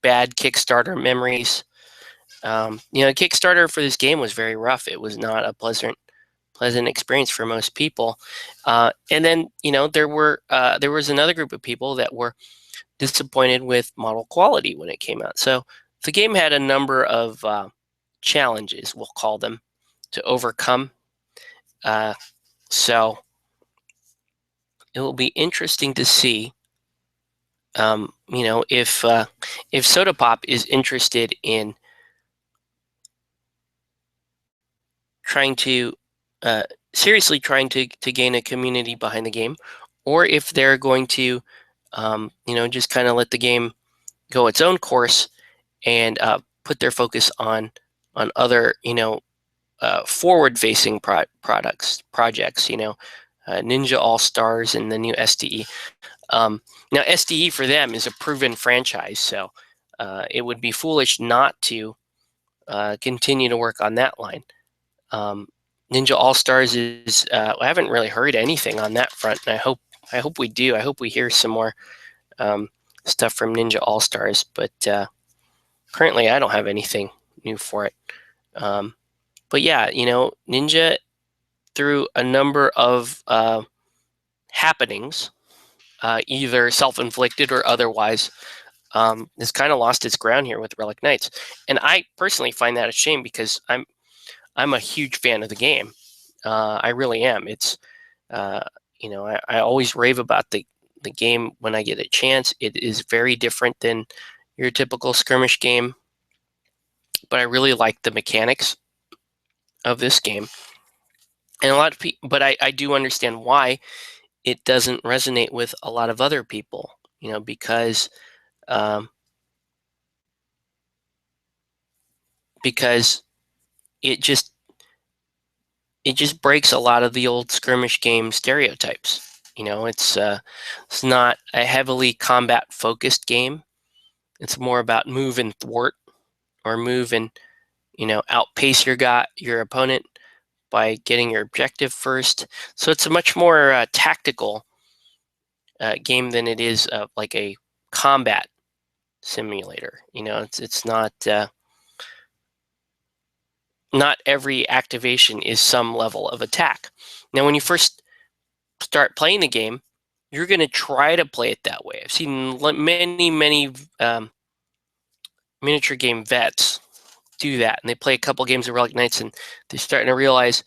bad Kickstarter memories. Kickstarter for this game was very rough. It was not a pleasant experience for most people. And then there was another group of people that were disappointed with model quality when it came out. So the game had a number of challenges, we'll call them, to overcome. So it will be interesting to see, if Soda Pop is interested in seriously trying to gain a community behind the game, or if they're going to, just kind of let the game go its own course and put their focus on other, forward-facing projects. Ninja All Stars and the new SDE. Now, SDE for them is a proven franchise, so it would be foolish not to continue to work on that line. Ninja All Stars is I haven't really heard anything on that front, and I hope we do. I hope we hear some more stuff from Ninja All Stars, but currently I don't have anything new for it. But yeah, Ninja, through a number of happenings, either self-inflicted or otherwise, has kind of lost its ground here with Relic Knights, and I personally find that a shame because I'm a huge fan of the game. I really am. It's I always rave about the game when I get a chance. It is very different than your typical skirmish game, but I really like the mechanics of this game. And a lot of people, but I do understand why it doesn't resonate with a lot of other people. Because um, because it just breaks a lot of the old skirmish game stereotypes. It's not a heavily combat focused game. It's more about move and thwart, or move and outpace your opponent by getting your objective first. So it's a much more tactical game than it is like a combat simulator. It's not every activation is some level of attack. Now, when you first start playing the game, you're going to try to play it that way. I've seen many miniature game vets do that, and they play a couple games of Relic Knights, and they're starting to realize,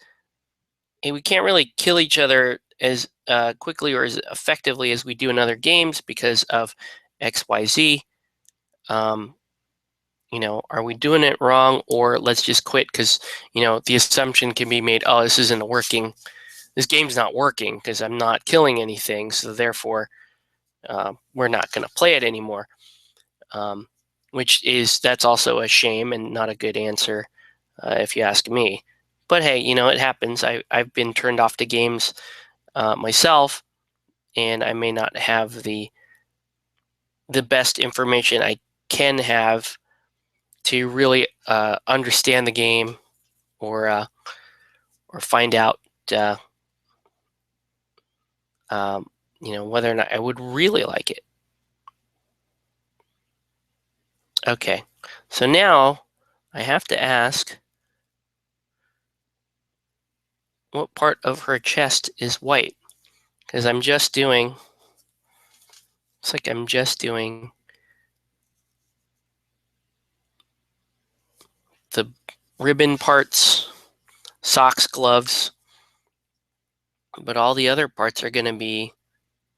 hey, we can't really kill each other as quickly or as effectively as we do in other games because of XYZ. Are we doing it wrong, or let's just quit? Because the assumption can be made, oh, this isn't working. This game's not working because I'm not killing anything, so therefore we're not going to play it anymore. That's also a shame and not a good answer, if you ask me. But hey, it happens. I've been turned off to games myself, and I may not have the best information I can have to really understand the game, or find out whether or not I would really like it. Okay, so now I have to ask, what part of her chest is white? Because it's like I'm just doing the ribbon parts, socks, gloves, but all the other parts are going to be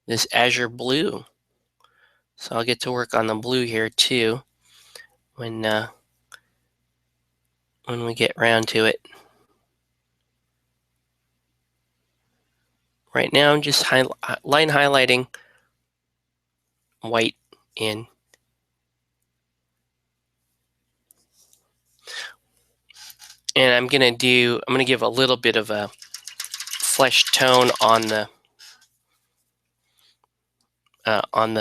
this azure blue. So I'll get to work on the blue here too when we get around to it. Right now I'm just line highlighting white in. And I'm going to give a little bit of a flesh tone on the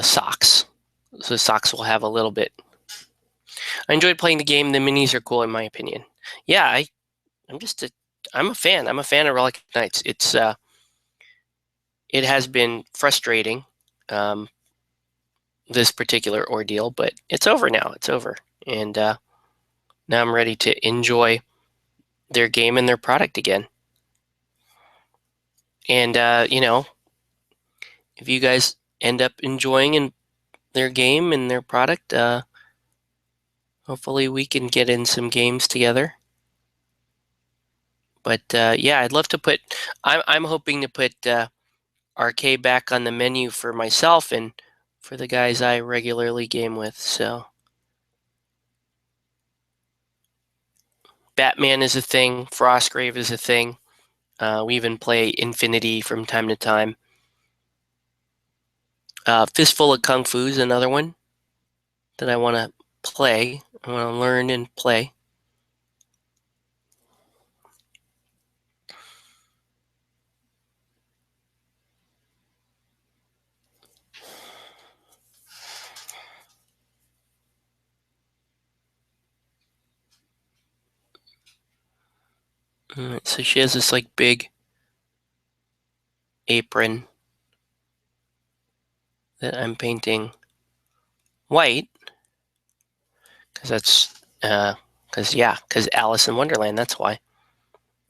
socks. So the socks will have a little bit. I enjoyed playing the game. The minis are cool in my opinion. Yeah, I'm a fan. I'm a fan of Relic Knights. It has been frustrating, this particular ordeal, but it's over now. It's over. And now I'm ready to enjoy their game and their product again. And, if you guys end up enjoying their game and their product, hopefully we can get in some games together. But yeah, I'd love to put. I'm hoping to put RK back on the menu for myself and for the guys I regularly game with. So Batman is a thing. Frostgrave is a thing. We even play Infinity from time to time. Fistful of Kung Fu is another one that I want to play. I want to learn and play. Alright, so she has this like big apron that I'm painting white because because Alice in Wonderland. That's why.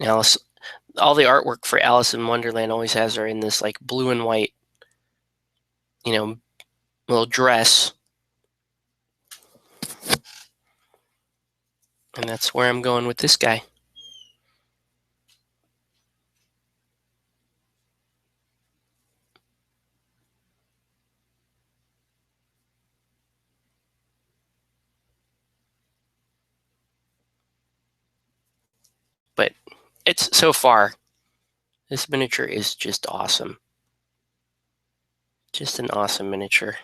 Alice, all the artwork for Alice in Wonderland always has her in this like blue and white, little dress, and that's where I'm going with this guy. But it's so far, this miniature is just awesome. Just an awesome miniature.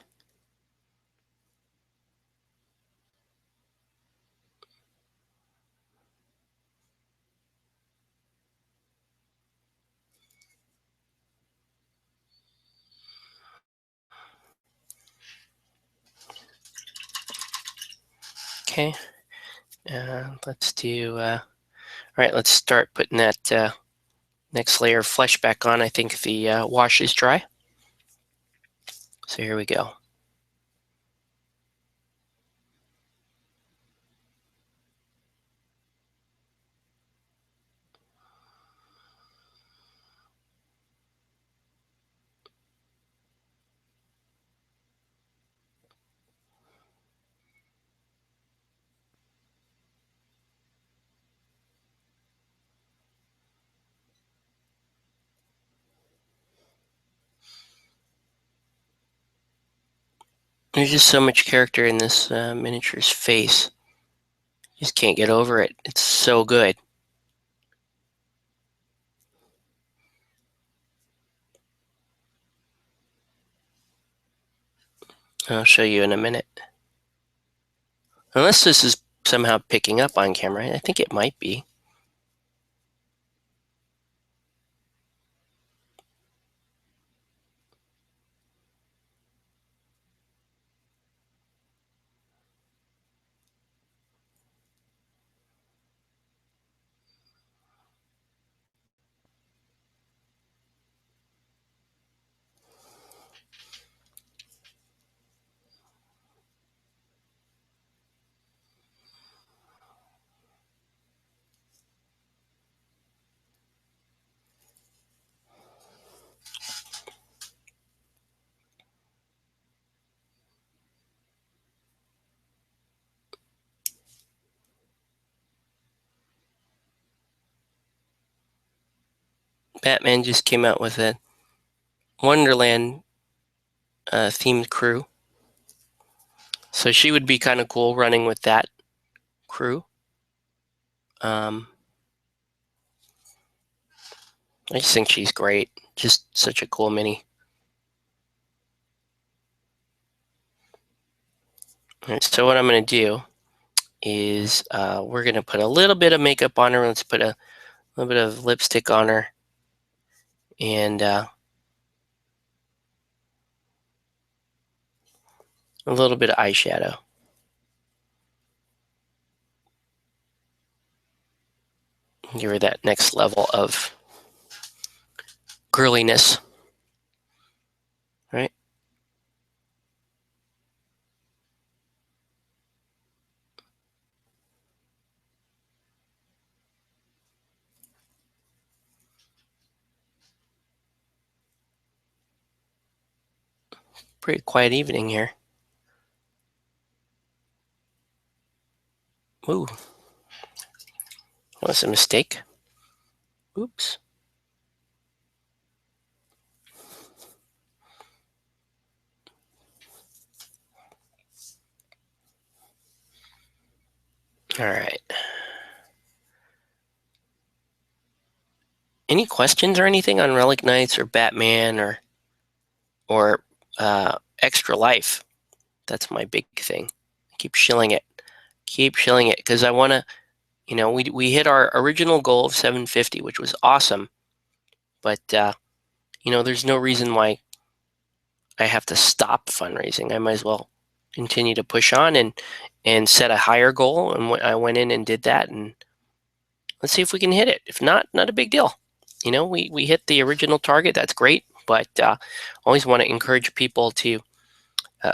Okay, let's do. All right, let's start putting that next layer of flesh back on. I think the wash is dry. So here we go. There's just so much character in this miniature's face. Just can't get over it. It's so good. I'll show you in a minute. Unless this is somehow picking up on camera. I think it might be. Batman just came out with a Wonderland themed crew. So she would be kind of cool running with that crew. I just think she's great. Just such a cool mini. All right, so what I'm going to do is we're going to put a little bit of makeup on her. Let's put a little bit of lipstick on her. And a little bit of eyeshadow. Give her that next level of girliness. Right? Pretty quiet evening here. Ooh. That was a mistake. Oops. All right. Any questions or anything on Relic Knights or Batman or Extra Life? That's my big thing. Keep shilling it. Keep shilling it because I want to. We hit our original goal of 750, which was awesome. But there's no reason why I have to stop fundraising. I might as well continue to push on and set a higher goal. And I went in and did that, and let's see if we can hit it. If not, not a big deal. You know, we hit the original target. That's great. But always want to encourage people to,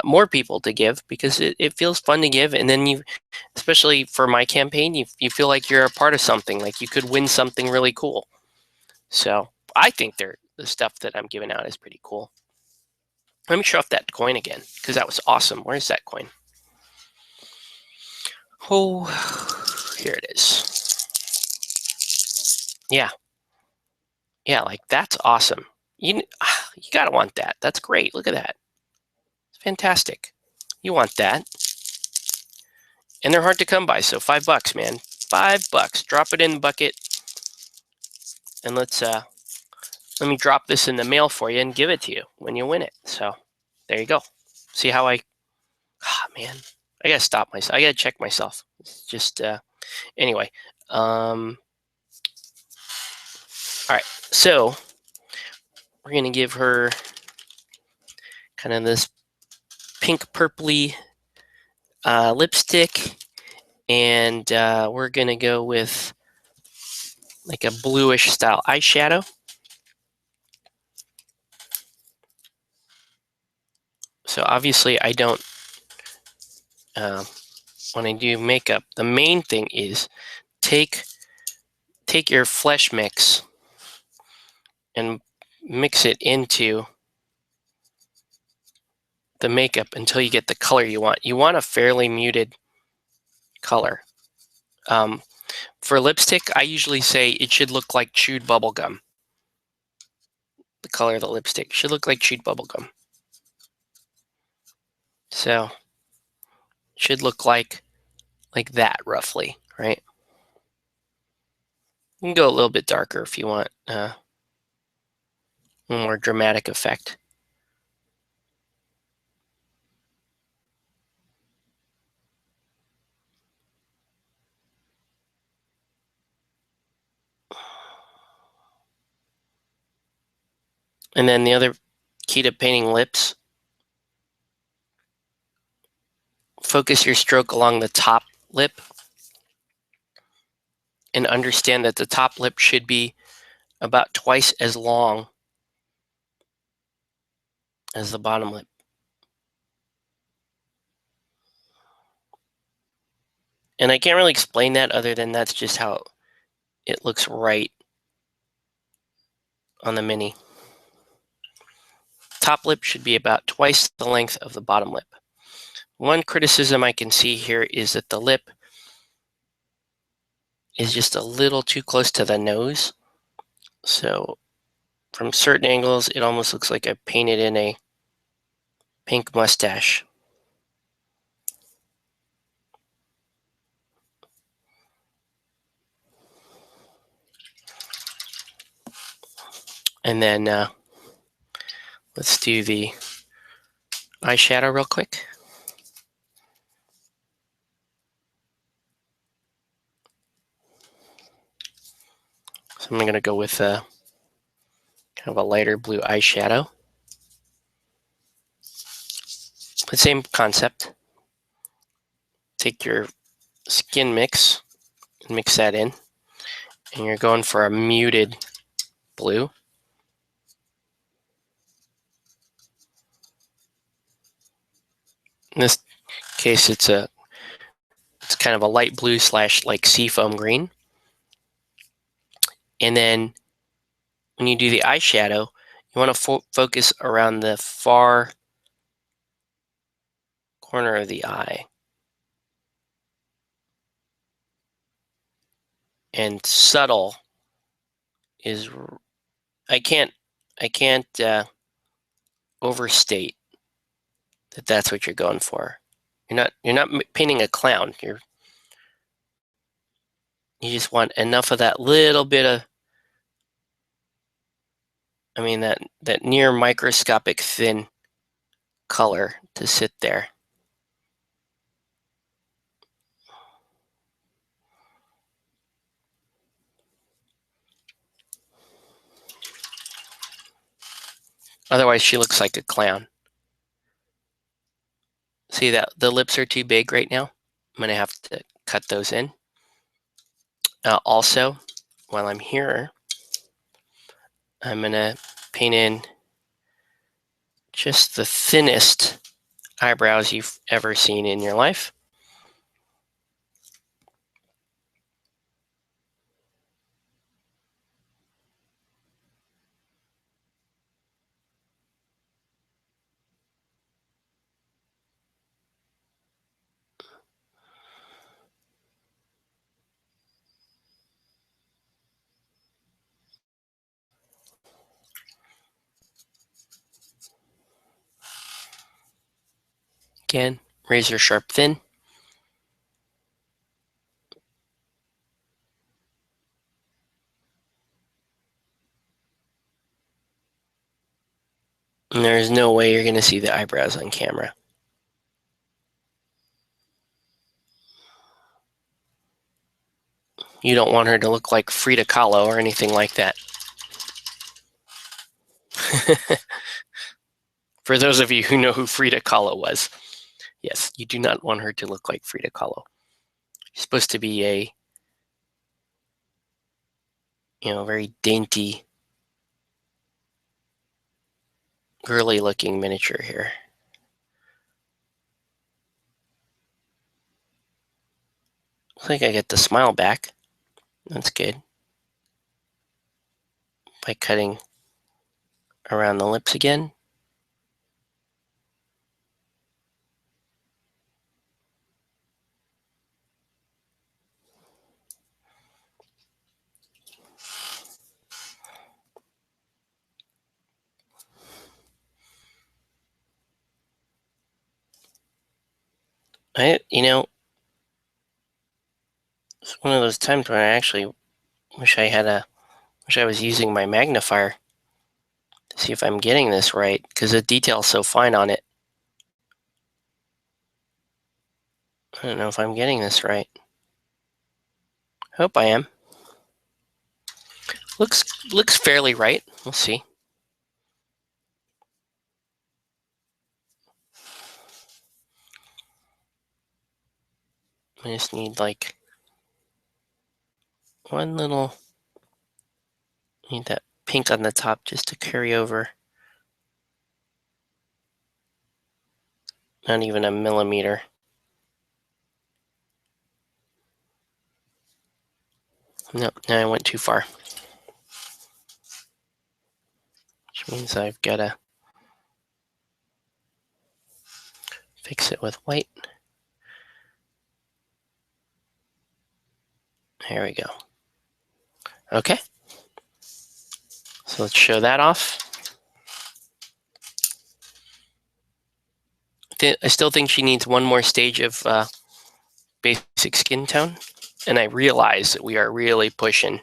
more people to give, because it feels fun to give. And then you, especially for my campaign, you feel like you're a part of something, like you could win something really cool. So I think the stuff that I'm giving out is pretty cool. Let me show off that coin again, because that was awesome. Where's that coin? Oh, here it is. Yeah. Yeah, like that's awesome. You gotta want that. That's great. Look at that. It's fantastic. You want that. And they're hard to come by, so $5, man. $5. Drop it in the bucket. And let me drop this in the mail for you and give it to you when you win it. So there you go. See how man, I gotta stop myself. I gotta check myself. It's just anyway. All right, so we're gonna give her kind of this pink purpley lipstick, and we're gonna go with like a bluish style eyeshadow. So obviously I don't, when I do makeup, the main thing is take your flesh mix and mix it into the makeup until you get the color you want. You want a fairly muted color. For lipstick, I usually say it should look like chewed bubble gum. The color of the lipstick should look like chewed bubble gum. So it should look like that roughly, right? You can go a little bit darker if you want a more dramatic effect. And then the other key to painting lips, focus your stroke along the top lip and understand that the top lip should be about twice as long as the bottom lip. And I can't really explain that other than that's just how it looks right on the mini. Top lip should be about twice the length of the bottom lip. One criticism I can see here is that the lip is just a little too close to the nose. So from certain angles, it almost looks like I painted in a pink mustache. And then let's do the eyeshadow real quick. So I'm going to go with kind of a lighter blue eyeshadow. The same concept. Take your skin mix and mix that in. And you're going for a muted blue. In this case, it's kind of a light blue / like seafoam green. And then when you do the eyeshadow, you want to focus around the far corner of the eye. And subtle is, I can't overstate that that's what you're going for. You're not painting a clown. You just want enough of that little bit of, I mean, that near microscopic thin color to sit there. Otherwise, she looks like a clown. See that the lips are too big right now? I'm going to have to cut those in. Also, while I'm here, I'm going to paint in just the thinnest eyebrows you've ever seen in your life. Again, razor sharp thin. And there's no way you're going to see the eyebrows on camera. You don't want her to look like Frida Kahlo or anything like that. For those of you who know who Frida Kahlo was, yes, you do not want her to look like Frida Kahlo. She's supposed to be a, very dainty, girly looking miniature here. Looks like I get the smile back. That's good. By cutting around the lips again. It's one of those times when I actually wish I was using my magnifier to see if I'm getting this right, because the detail's so fine on it. I don't know if I'm getting this right. Hope I am. Looks fairly right. We'll see. I just need like one little, need that pink on the top just to carry over. Not even a millimeter. Nope, now I went too far. Which means I've got to fix it with white. There we go. Okay. So let's show that off. I still think she needs one more stage of basic skin tone. And I realize that we are really pushing.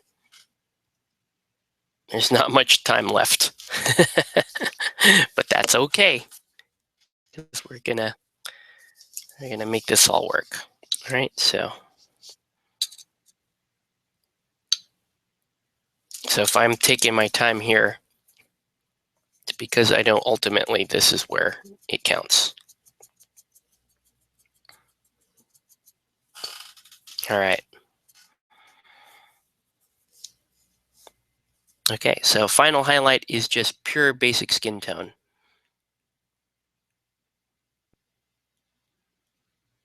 There's not much time left. But that's okay. Because we're gonna make this all work. All right, so if I'm taking my time here, it's because I know ultimately this is where it counts. All right. Okay, so final highlight is just pure basic skin tone.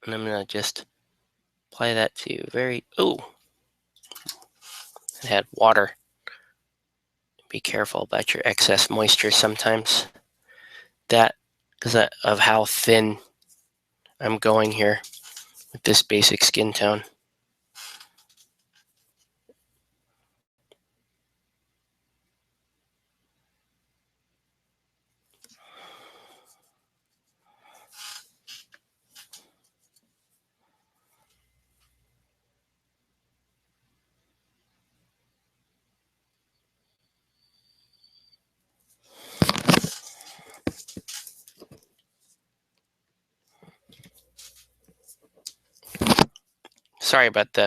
And I'm gonna just apply that to it had water. Be careful about your excess moisture sometimes. That is of how thin I'm going here with this basic skin tone. Sorry about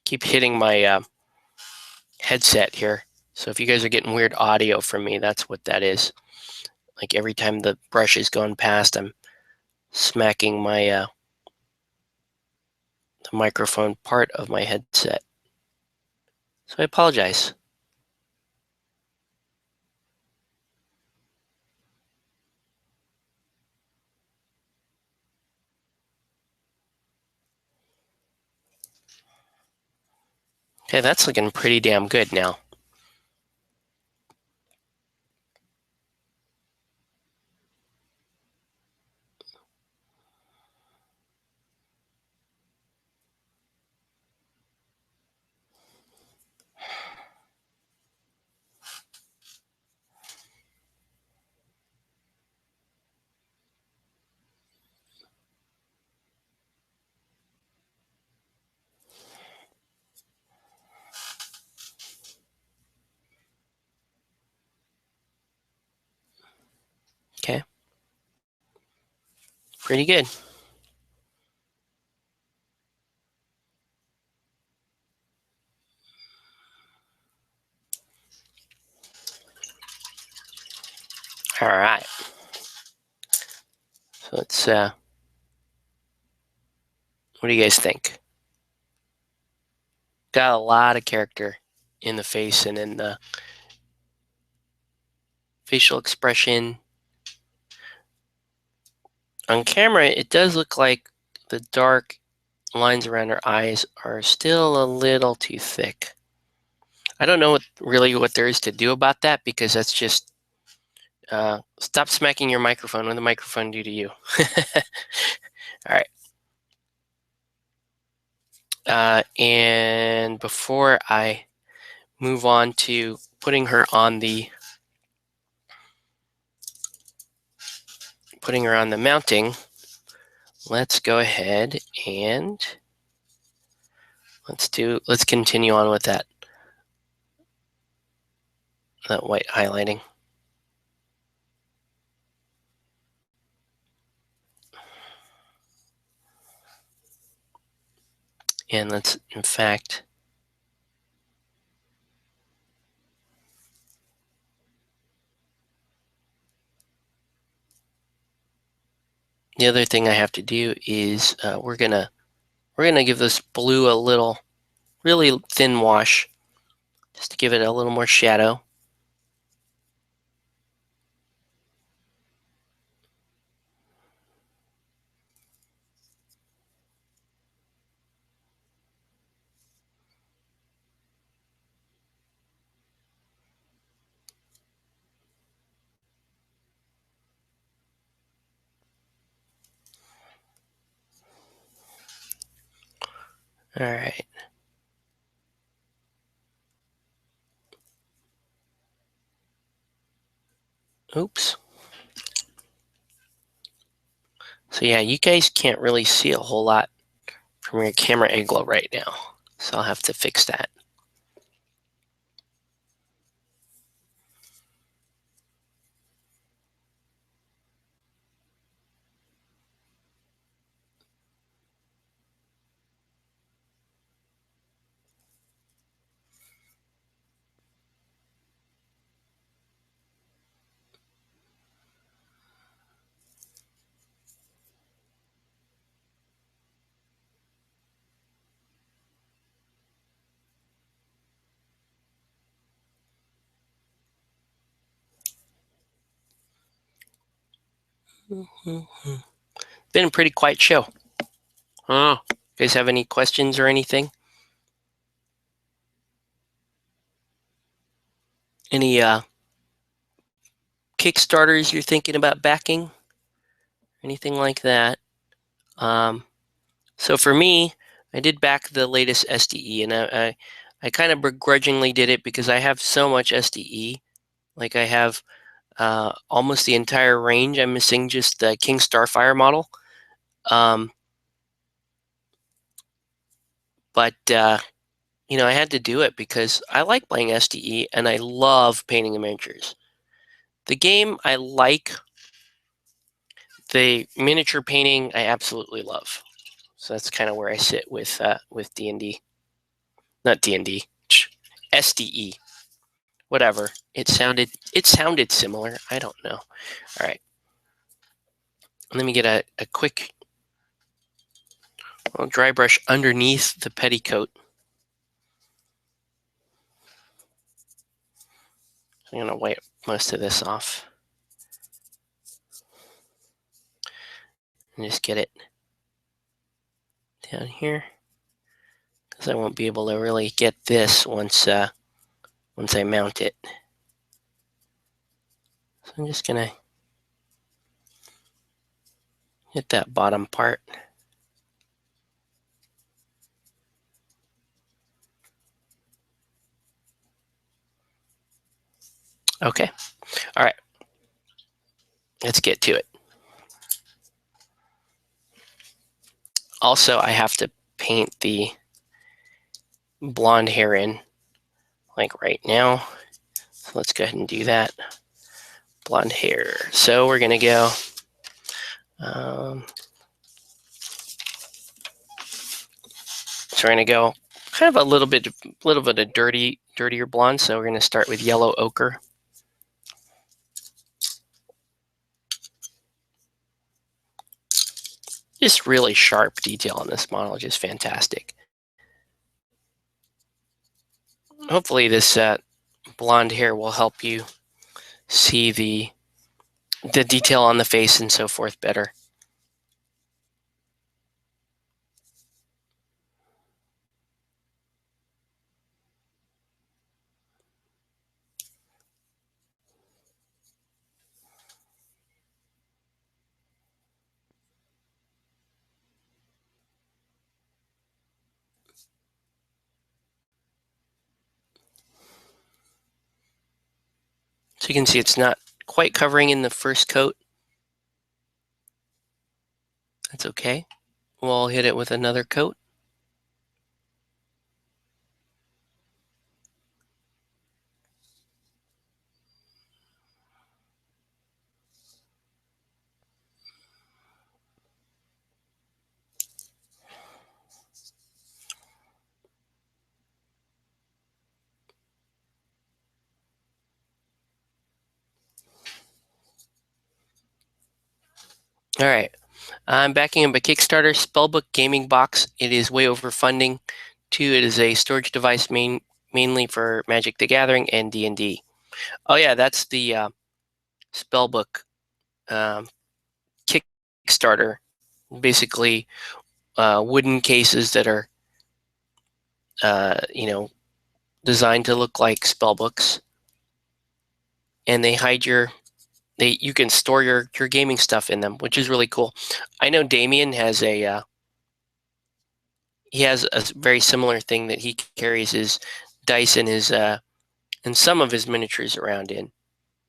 keep hitting my headset here. So if you guys are getting weird audio from me, that's what that is. Like every time the brush is going past, I'm smacking my the microphone part of my headset. So I apologize. Okay, that's looking pretty damn good now. Okay, pretty good. All right. So let's, what do you guys think? Got a lot of character in the face and in the facial expression. On camera, it does look like the dark lines around her eyes are still a little too thick. I don't know what there is to do about that, because that's just stop smacking your microphone. What did the microphone do to you? All right. And before I move on to putting her on the mounting, let's go ahead and let's continue on with that white highlighting. And let's, in fact, the other thing I have to do is we're gonna give this blue a little really thin wash, just to give it a little more shadow. All right. Oops. So yeah, you guys can't really see a whole lot from your camera angle right now, so I'll have to fix that. Been a pretty quiet show. Oh, you guys have any questions or anything? Any Kickstarters you're thinking about backing? Anything like that? So for me, I did back the latest SDE, and I kind of begrudgingly did it because I have so much SDE. Like, I have almost the entire range. I'm missing just the King Starfire model. But I had to do it because I like playing SDE and I love painting miniatures. The game I like, the miniature painting I absolutely love. So that's kind of where I sit with D&D. Not D&D. SDE. Whatever. It sounded similar. I don't know. All right. Let me get a quick dry brush underneath the petticoat. I'm going to wipe most of this off and just get it down here, because I won't be able to really get this once I mount it. So I'm just going to hit that bottom part. Okay. All right. Let's get to it. Also, I have to paint the blonde hair in, like right now. So let's go ahead and do that. Blonde hair. So we're going to go so we're going to go kind of a little bit of dirtier blonde. So we're going to start with yellow ochre. Just really sharp detail on this model, just fantastic. Hopefully this blonde hair will help you see the detail on the face and so forth better. So you can see it's not quite covering in the first coat. That's okay. We'll hit it with another coat. All right. I'm backing up a Kickstarter Spellbook gaming box. It is way over funding. 2, it is a storage device mainly for Magic the Gathering and D&D. Oh yeah, that's the Spellbook Kickstarter. Basically, wooden cases that are, designed to look like spellbooks, and they hide you can store your gaming stuff in them, which is really cool. I know Damien has he has a very similar thing that he carries his dice and his and some of his miniatures around in.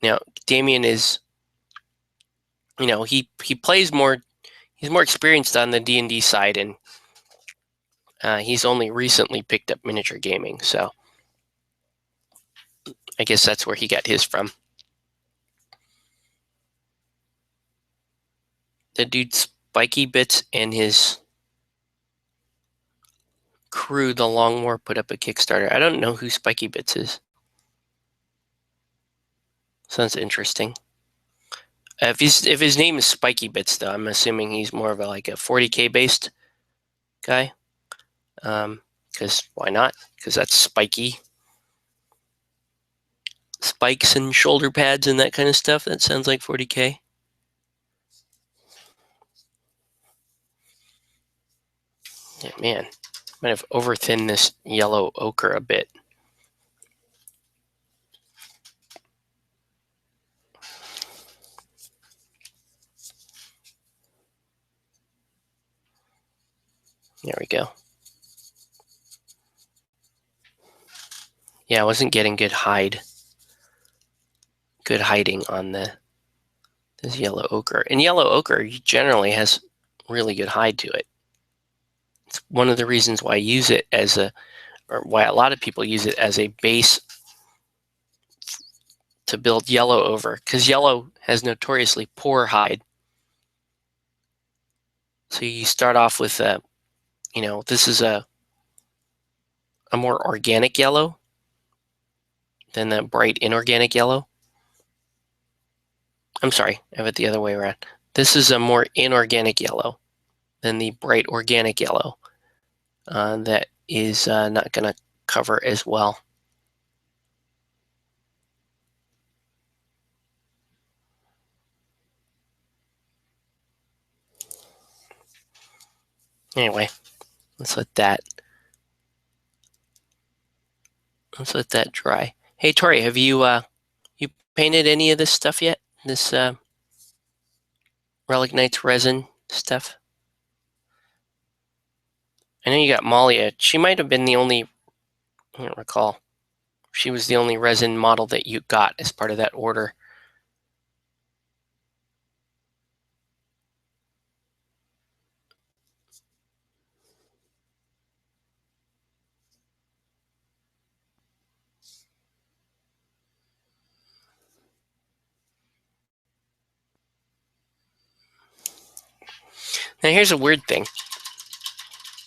Now, Damien is, he plays more. He's more experienced on the D&D side, and he's only recently picked up miniature gaming. So I guess that's where he got his from. The dude Spiky Bits and his crew, the Longmore, put up a Kickstarter. I don't know who Spiky Bits is. Sounds interesting. If his name is Spiky Bits, though, I'm assuming he's more of a 40K based guy. Because why not? Because that's spiky. Spikes and shoulder pads and that kind of stuff. That sounds like 40K. Yeah, man, might have over-thinned this yellow ochre a bit. There we go. Yeah, I wasn't getting good hiding on this yellow ochre. And yellow ochre generally has really good hide to it. It's one of the reasons why I use it or why a lot of people use it as a base to build yellow over, because yellow has notoriously poor hide. So you start off with this is a more organic yellow than the bright inorganic yellow. I'm sorry, I have it the other way around. This is a more inorganic yellow than the bright organic yellow that is not going to cover as well. Anyway, let's let that dry. Hey Tori, have you painted any of this stuff yet? This Relic Knights resin stuff? I know you got Malia. She might have been the only, I don't recall. She was the only resin model that you got as part of that order. Now here's a weird thing.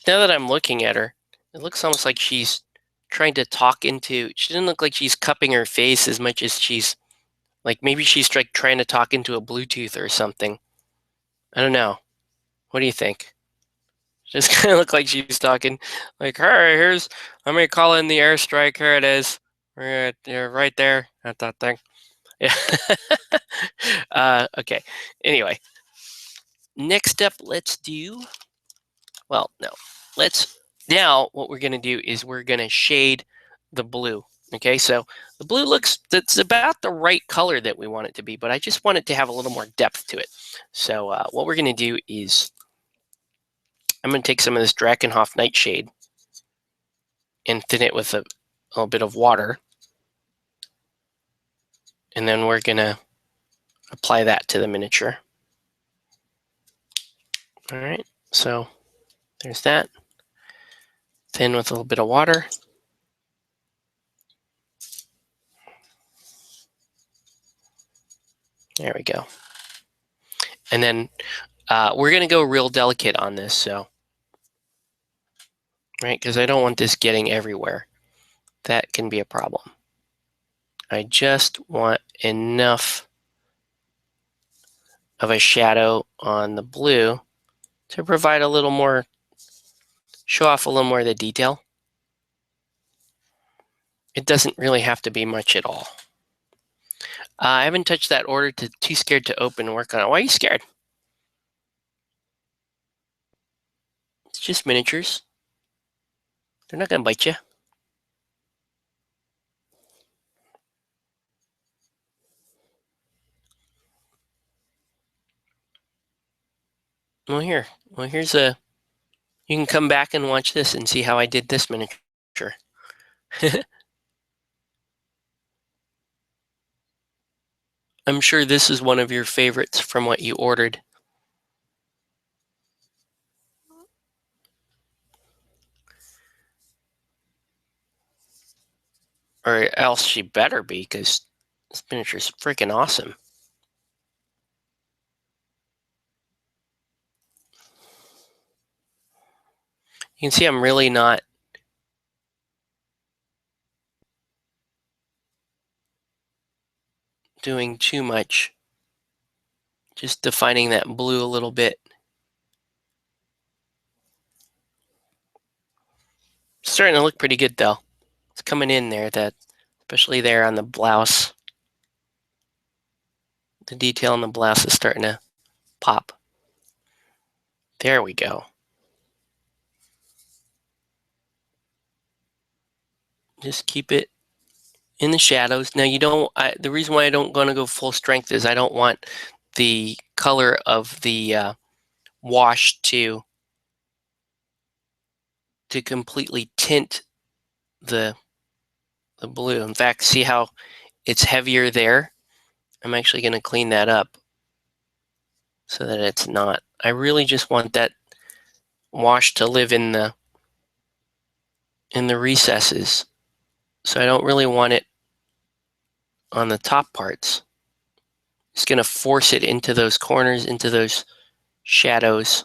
Now that I'm looking at her, it looks almost like she's trying to talk into, she doesn't look like she's cupping her face as much as she's, like maybe she's like trying to talk into a Bluetooth or something. I don't know. What do you think? Just kind of look like she's talking like, hey, let me call in the airstrike. Here it is. You're right there at that thing. Yeah. Okay. Anyway, next up, now what we're going to do is we're going to shade the blue. Okay, so the blue that's about the right color that we want it to be, but I just want it to have a little more depth to it. So what we're going to do is I'm going to take some of this Drakenhof Nightshade and thin it with a little bit of water. And then we're going to apply that to the miniature. All right, so there's that. Thin with a little bit of water. There we go. And then we're going to go real delicate on this, so, right, because I don't want this getting everywhere. That can be a problem. I just want enough of a shadow on the blue to provide a little more, show off a little more of the detail. It doesn't really have to be much at all. I haven't touched that order, too scared to open and work on it. Why are you scared? It's just miniatures. They're not going to bite you. Well, here's you can come back and watch this and see how I did this miniature. I'm sure this is one of your favorites from what you ordered. Or else she better be, because this miniature is freaking awesome. You can see I'm really not doing too much. Just defining that blue a little bit. It's starting to look pretty good though. It's coming in there, especially there on the blouse. The detail on the blouse is starting to pop. There we go. Just keep it in the shadows. Now the reason why I don't want to go full strength is I don't want the color of the wash to completely tint the blue. In fact, see how it's heavier there? I'm actually going to clean that up so that it's not. I really just want that wash to live in the recesses. So I don't really want it on the top parts. It's going to force it into those corners, into those shadows.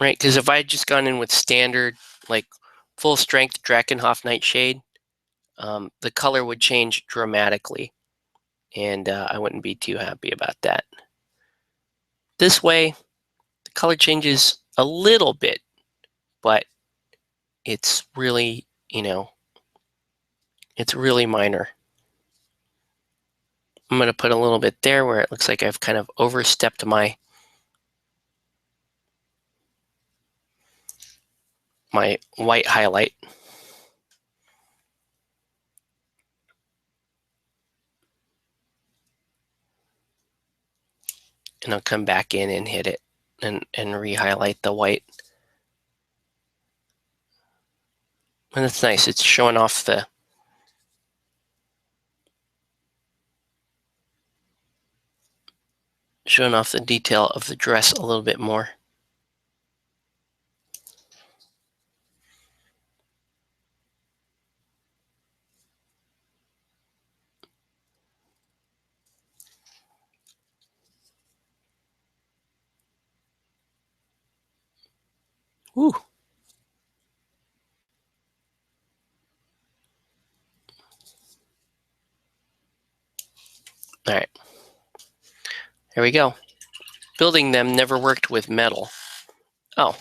Right? Because if I had just gone in with standard, like full strength Drakenhof Nightshade, the color would change dramatically. And I wouldn't be too happy about that. This way, the color changes a little bit, but it's really, it's really minor. I'm going to put a little bit there where it looks like I've kind of overstepped my my white highlight. And I'll come back in and hit it and re-highlight the white. And that's nice. It's showing off the detail of the dress a little bit more. Woo. All right. Here we go. Building them never worked with metal. Oh.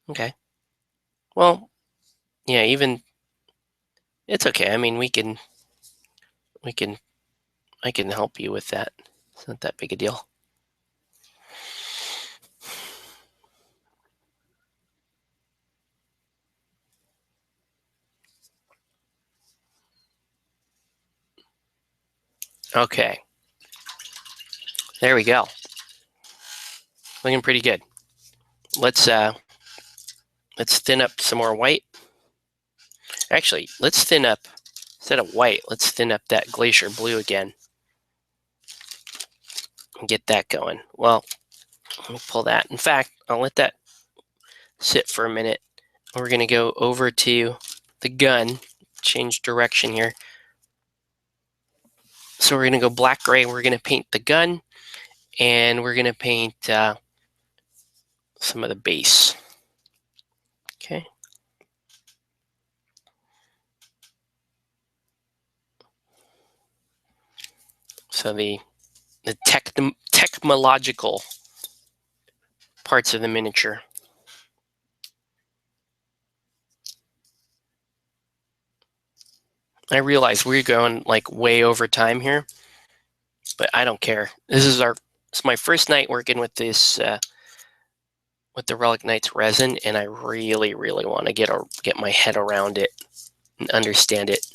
Okay. Well, yeah, even it's okay. I mean, I can help you with that. It's not that big a deal. Okay. There we go. Looking pretty good. Let's thin up some more white. Actually, let's thin up, instead of white, let's thin up that glacier blue again. And get that going. Well, let me pull that. In fact, I'll let that sit for a minute. We're going to go over to the gun, change direction here. So we're going to go black gray. We're going to paint the gun, and we're going to paint some of the base. Okay. So the technological parts of the miniature. I realize we're going like way over time here, but I don't care. It's my first night working with this with the Relic Knights resin, and I really, really want to get my head around it and understand it.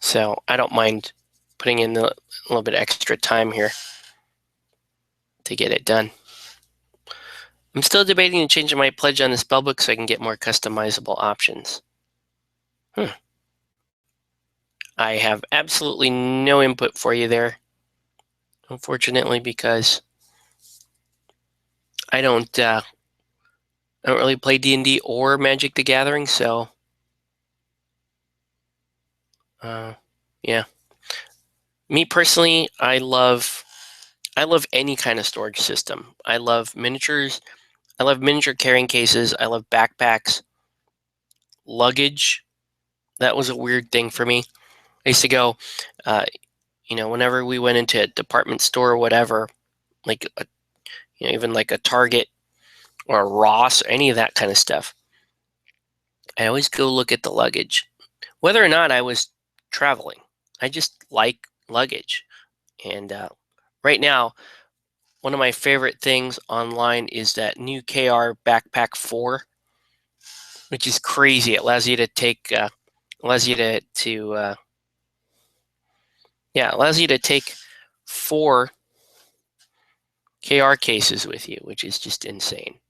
So I don't mind putting in a little bit extra time here to get it done. I'm still debating and changing my pledge on the spellbook so I can get more customizable options. I have absolutely no input for you there, unfortunately, because I don't really play D&D or Magic the Gathering, so yeah. Me personally, I love any kind of storage system. I love miniatures. I love miniature carrying cases. I love backpacks, luggage. That was a weird thing for me. I used to go, whenever we went into a department store or whatever, like even like a Target or a Ross or any of that kind of stuff, I always go look at the luggage, whether or not I was traveling. I just like luggage, and right now, one of my favorite things online is that new KR Backpack 4, which is crazy. It allows you to take, allows you to take 4 KR cases with you, which is just insane.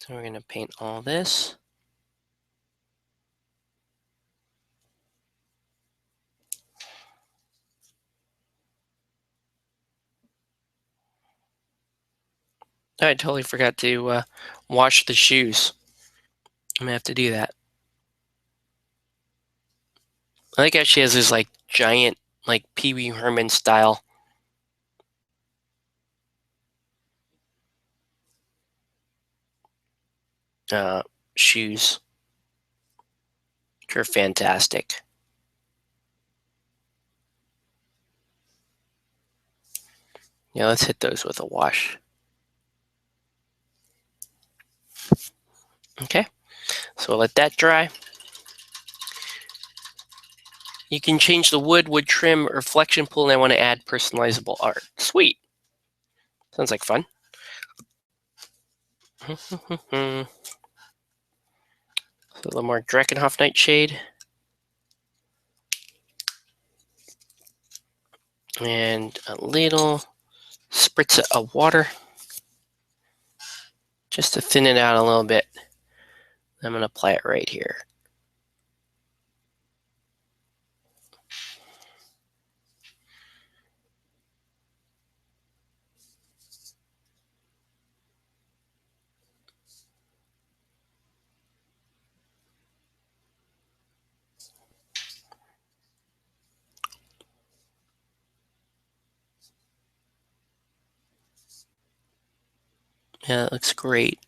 So we're going to paint all this. I totally forgot to wash the shoes. I'm going to have to do that. I like how she has this like giant, like Pee Wee Herman style shoes. You're fantastic. Yeah, let's hit those with a wash. Okay, so let that dry. You can change the wood trim, or flexion pool, and I want to add personalizable art. Sweet. Sounds like fun. So a little more Drakenhof Nightshade. And a little spritz of water. Just to thin it out a little bit. I'm going to apply it right here. Yeah, it looks great.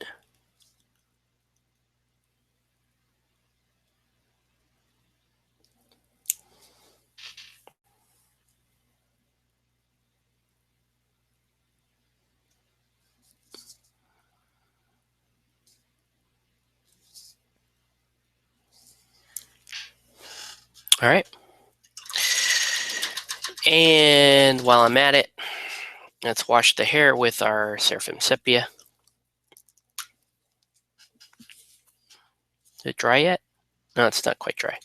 All right. And while I'm at it, let's wash the hair with our Seraphim Sepia. Is it dry yet? No, it's not quite dry.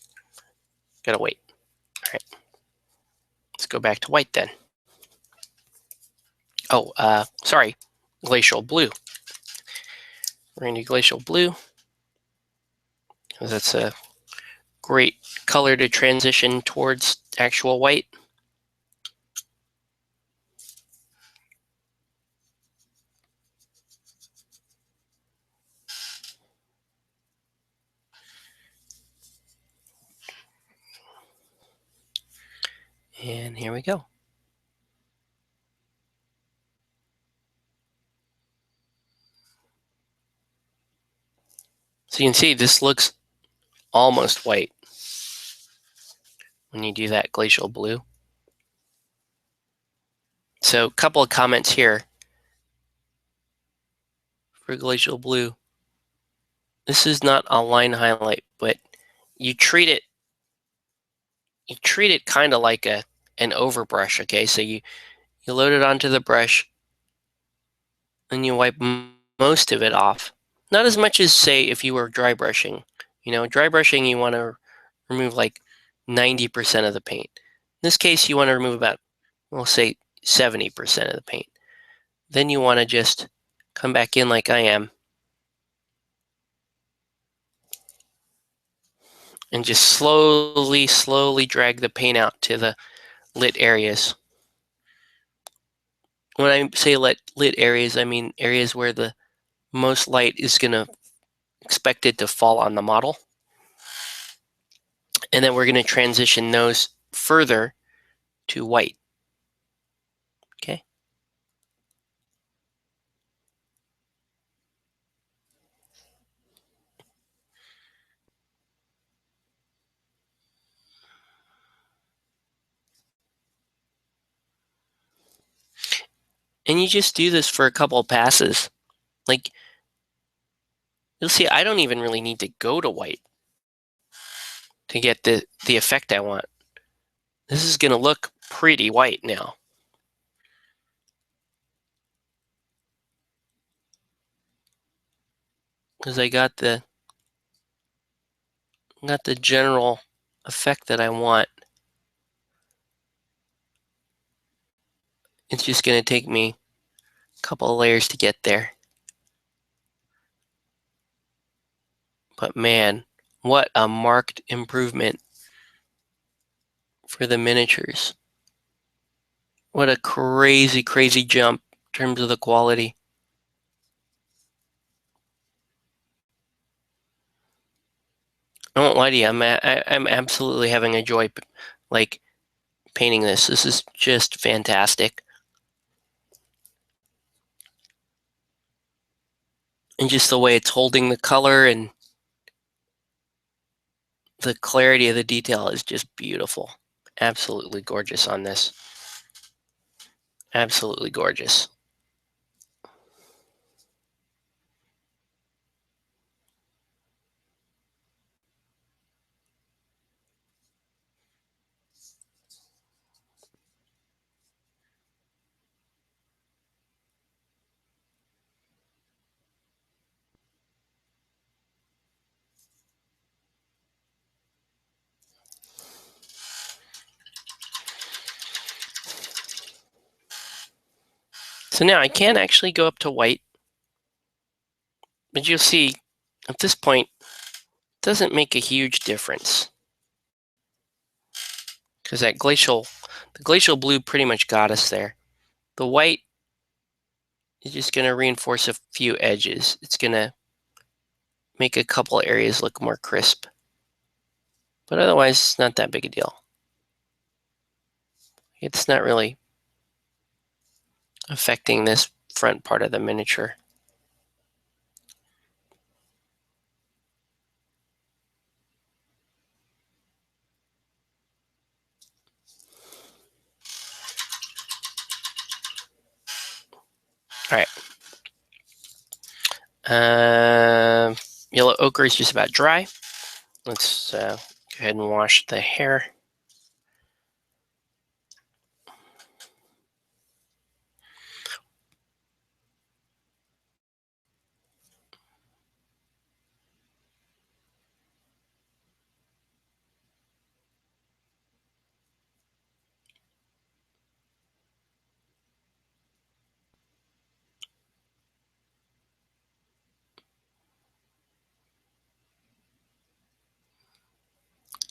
Gotta wait. All right. Let's go back to white then. Oh, sorry. Glacial blue. We're going to do glacial blue. That's a great color to transition towards actual white. And here we go. So you can see this looks almost white when you do that glacial blue. So a couple of comments here for glacial blue. This is not a line highlight, but you treat it kind of like an overbrush, okay? So you load it onto the brush and you wipe most of it off. Not as much as, say, if you were dry brushing. You know, dry brushing, you want to remove like 90% of the paint. In this case, you want to remove about, we'll say, 70% of the paint. Then you want to just come back in like I am and just slowly drag the paint out to the lit areas. When I say lit areas, I mean areas where the most light is going to expected to fall on the model. And then we're going to transition those further to white. Okay. And you just do this for a couple of passes. Like, you'll see, I don't even really need to go to white to get the effect I want. This is going to look pretty white now. Because I got the general effect that I want. It's just going to take me a couple of layers to get there. But man, what a marked improvement for the miniatures. What a crazy jump in terms of the quality. I won't lie to you, I'm absolutely having a joy, like, painting this. This is just fantastic. And just the way it's holding the color and the clarity of the detail is just beautiful. Absolutely gorgeous on this. Absolutely gorgeous. So now I can actually go up to white, but you'll see at this point, it doesn't make a huge difference because the glacial blue pretty much got us there. The white is just going to reinforce a few edges. It's going to make a couple areas look more crisp, but otherwise it's not that big a deal. It's not really affecting this front part of the miniature. All right. Yellow ochre is just about dry. Let's go ahead and wash the hair.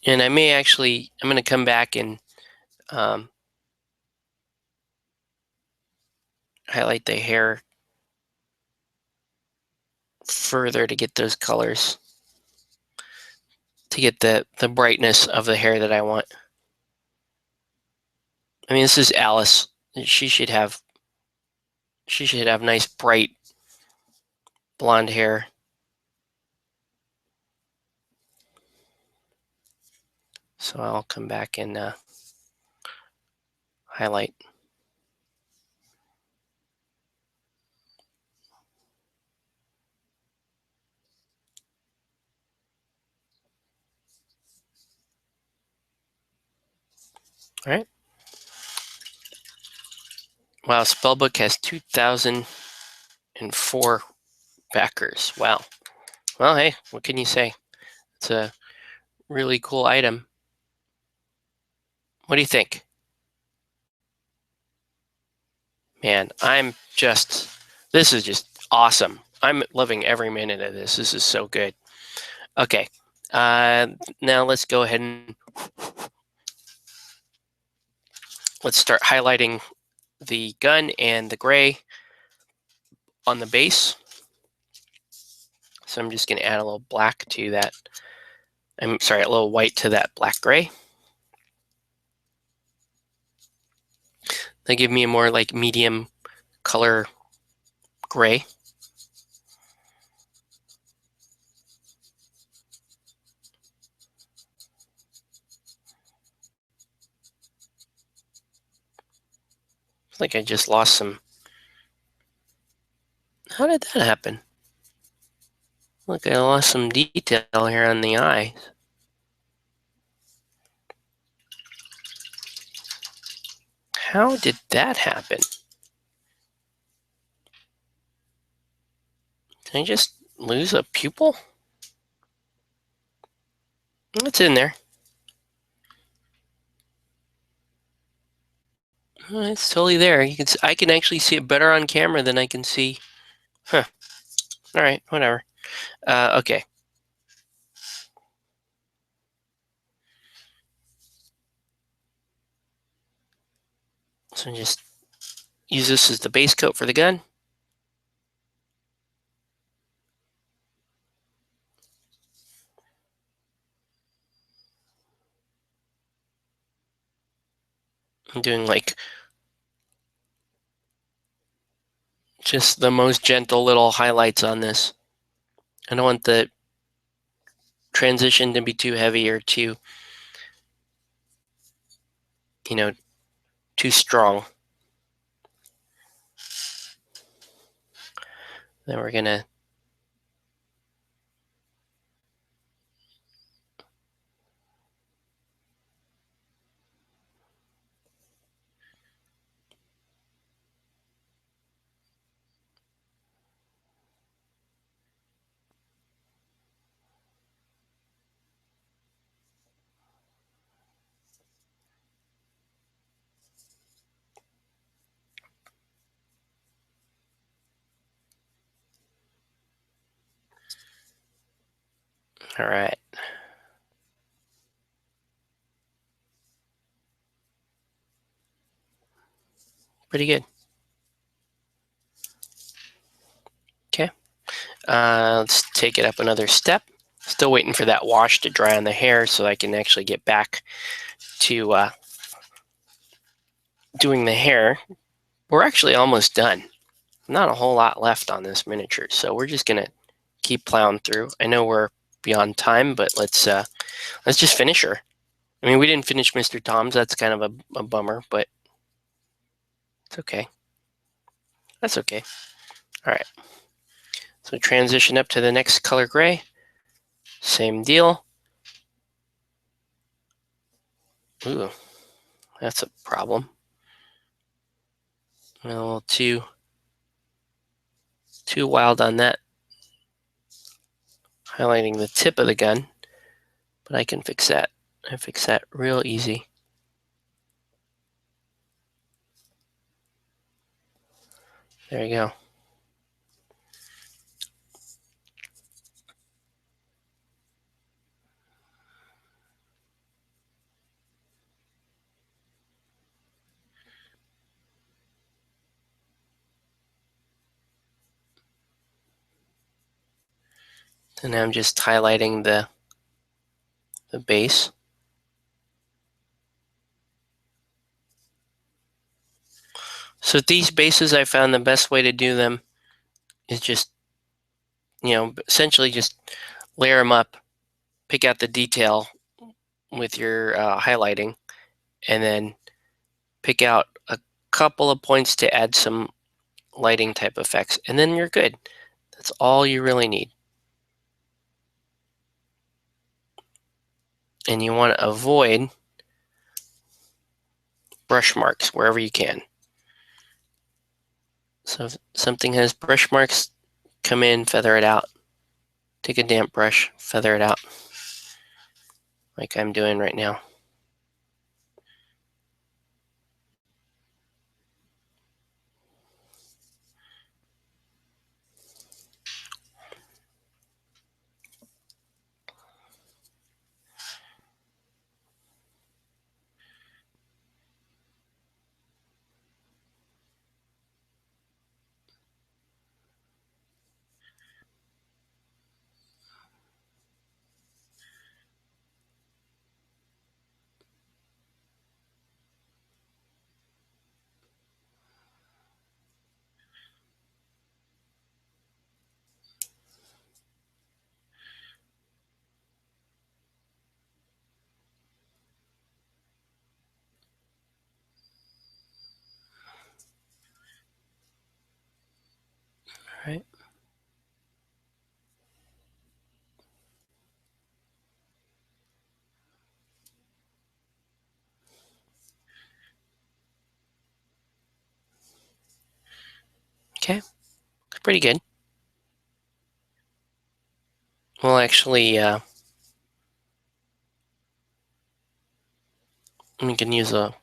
And I'm going to come back and highlight the hair further to get those colors, to get the brightness of the hair that I want. I mean, this is Alice. She should have nice bright blonde hair. So I'll come back and highlight. All right. Wow, Spellbook has 2,004 backers. Wow. Well, hey, what can you say? It's a really cool item. What do you think? Man, this is just awesome. I'm loving every minute of this. This is so good. Okay. Now let's go ahead and let's start highlighting the gun and the gray on the base. So I'm just going to add a little black to that. I'm sorry, a little white to that black gray. They give me a more like medium color gray. It's like I just lost some. How did that happen? Look, I lost some detail here on the eye. How did that happen? Did I just lose a pupil? It's in there. It's totally there. I can actually see it better on camera than I can see. Huh. All right, whatever. Okay. So just use this as the base coat for the gun. I'm doing like just the most gentle little highlights on this. I don't want the transition to be too heavy or too, too strong. Then we're gonna all right. Pretty good. Okay. Let's take it up another step. Still waiting for that wash to dry on the hair so I can actually get back to doing the hair. We're actually almost done. Not a whole lot left on this miniature, so we're just gonna keep plowing through. I know we're beyond time, but let's just finish her. I mean, we didn't finish Mr. Tom's. That's kind of a bummer, but it's okay. That's okay. All right. So transition up to the next color gray. Same deal. Ooh, that's a problem. A little too wild on that. Highlighting the tip of the gun, but I can fix that. I fix that real easy. There you go. And I'm just highlighting the base. So these bases, I found the best way to do them is just, essentially just layer them up, pick out the detail with your highlighting, and then pick out a couple of points to add some lighting type effects, and then you're good. That's all you really need. And you want to avoid brush marks wherever you can. So if something has brush marks, come in, feather it out. Take a damp brush, feather it out, like I'm doing right now. All right. Okay, it's pretty good. We'll actually, we can use a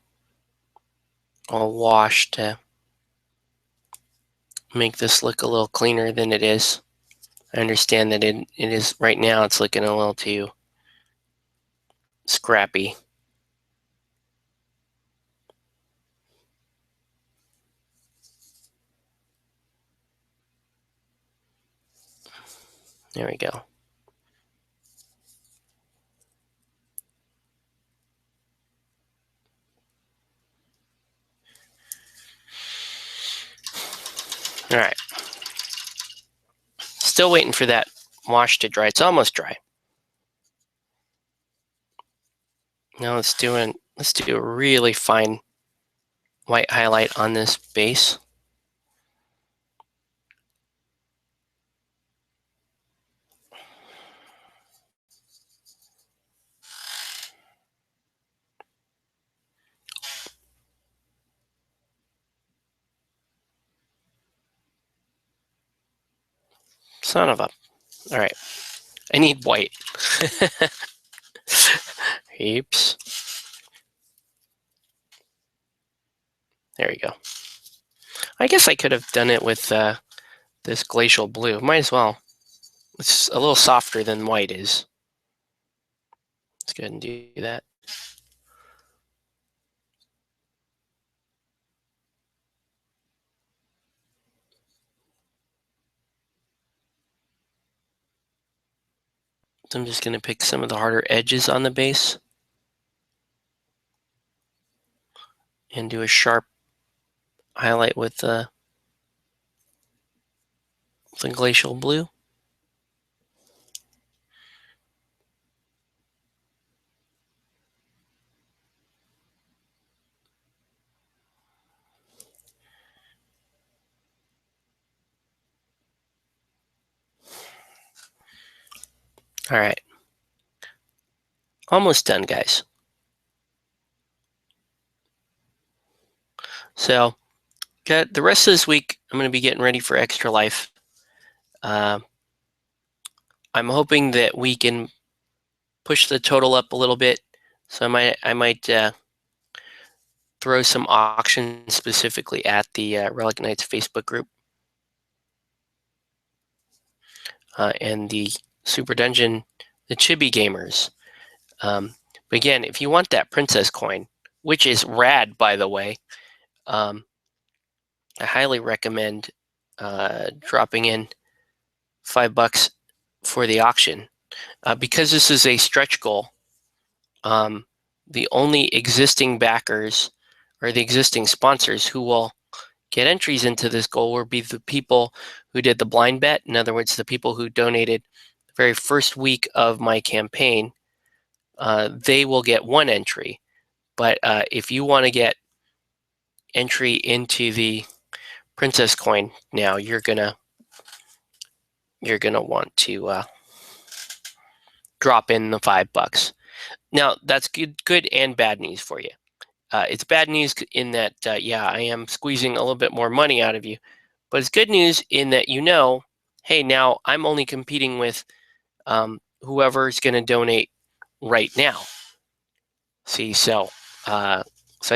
wash to make this look a little cleaner than it is. I understand that it is, right now it's looking a little too scrappy. There we go. All right. Still waiting for that wash to dry. It's almost dry. Now let's do a really fine white highlight on this base. Son of a. All right. I need white. Heaps. There you go. I guess I could have done it with this glacial blue. Might as well. It's a little softer than white is. Let's go ahead and do that. So I'm just going to pick some of the harder edges on the base and do a sharp highlight with the glacial blue. All right. Almost done, guys. So, got the rest of this week, I'm going to be getting ready for Extra Life. I'm hoping that we can push the total up a little bit. So I might throw some auctions specifically at the Relic Knights Facebook group and the Super Dungeon, the Chibi Gamers. But again, if you want that princess coin, which is rad, by the way, I highly recommend dropping in $5 for the auction. Because this is a stretch goal, the only existing backers or the existing sponsors who will get entries into this goal will be the people who did the blind bet. In other words, the people who donated the very first week of my campaign. They will get one entry. But if you want to get entry into the princess coin now, you're gonna want to drop in the $5. Now that's good and bad news for you. It's bad news in that yeah, I am squeezing a little bit more money out of you, but it's good news in that hey, now I'm only competing with whoever's going to donate right now. See, so I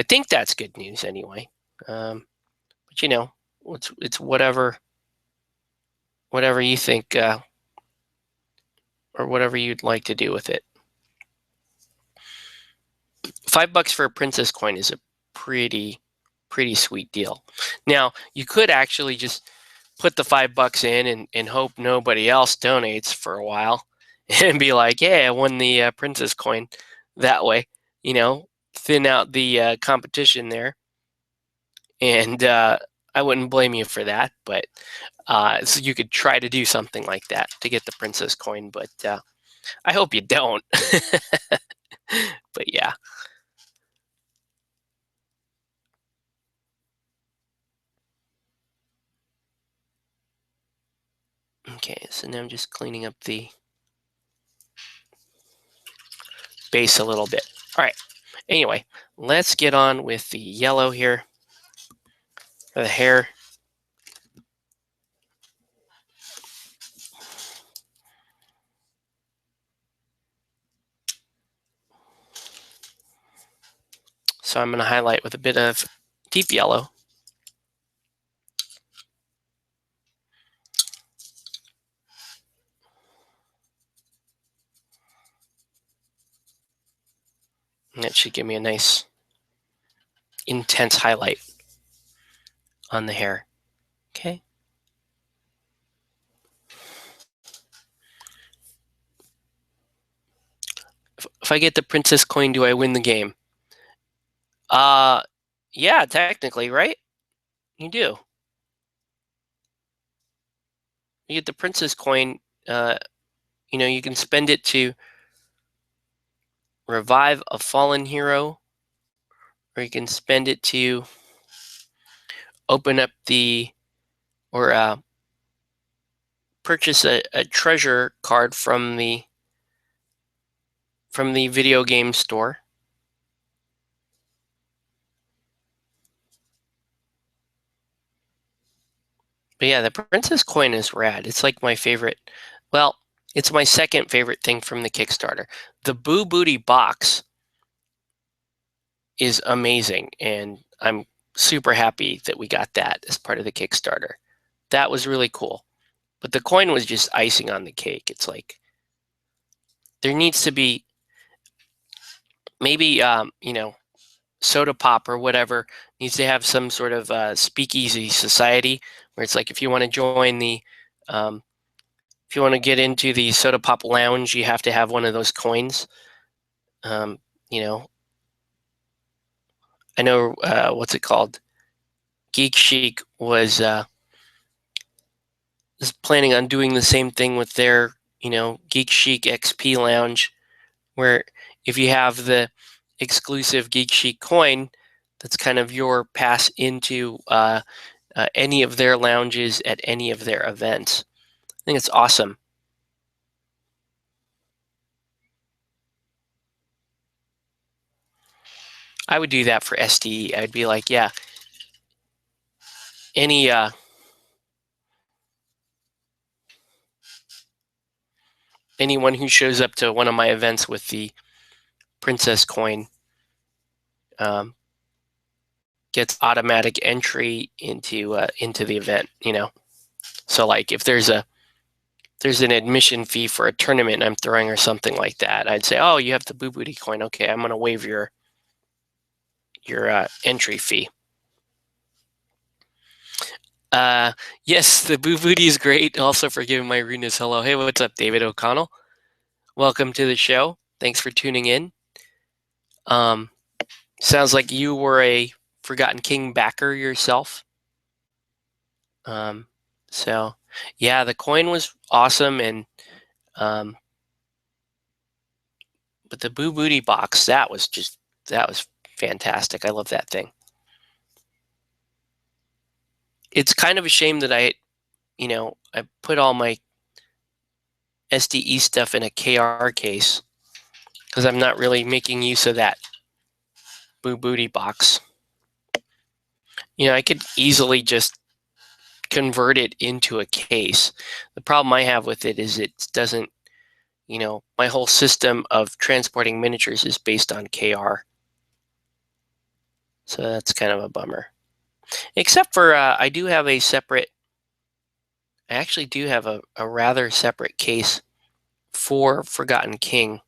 think that's good news anyway. But it's whatever you think or whatever you'd like to do with it. $5 for a princess coin is a pretty sweet deal. Now you could actually just put the $5 in and hope nobody else donates for a while and be like, yeah, I won the princess coin that way, thin out the competition there. And I wouldn't blame you for that, but so you could try to do something like that to get the princess coin, but I hope you don't. But yeah. Okay, so now I'm just cleaning up the base a little bit. All right. Anyway, let's get on with the yellow here for the hair. So I'm going to highlight with a bit of deep yellow. And that should give me a nice intense highlight on the hair. Okay. If I get the princess coin, do I win the game? Yeah, technically, right? You do. You get the princess coin. You can spend it to revive a fallen hero, or you can spend it to open up or purchase a treasure card from the video game store. But yeah, the Princess coin is rad. It's like my favorite. Well, it's my second favorite thing from the Kickstarter. The Boo Booty box is amazing, and I'm super happy that we got that as part of the Kickstarter. That was really cool. But the coin was just icing on the cake. It's like there needs to be maybe soda pop or whatever needs to have some sort of speakeasy society where it's like if you want to join the if you want to get into the soda pop lounge, you have to have one of those coins. You know, I know what's it called? Geek Chic was planning on doing the same thing with their Geek Chic XP lounge, where if you have the exclusive Geek Chic coin, that's kind of your pass into any of their lounges at any of their events. I think it's awesome. I would do that for SDE. I'd be like, yeah, anyone who shows up to one of my events with the Princess coin gets automatic entry into the event. So like if there's an admission fee for a tournament I'm throwing or something like that, I'd say, oh, you have the Boo Booty coin. Okay, I'm going to waive your entry fee. Yes, the Boo Booty is great. Also for giving my rudeness hello. Hey, what's up, David O'Connell? Welcome to the show. Thanks for tuning in. Sounds like you were a Forgotten King backer yourself. So yeah, the coin was awesome, and but the Boo Booty box, that was fantastic. I love that thing. It's kind of a shame that I put all my SDE stuff in a KR case because I'm not really making use of that Boo Booty box. I could easily just convert it into a case. The problem I have with it is it doesn't, my whole system of transporting miniatures is based on KR. So that's kind of a bummer. Except for I actually do have a rather separate case for Forgotten King.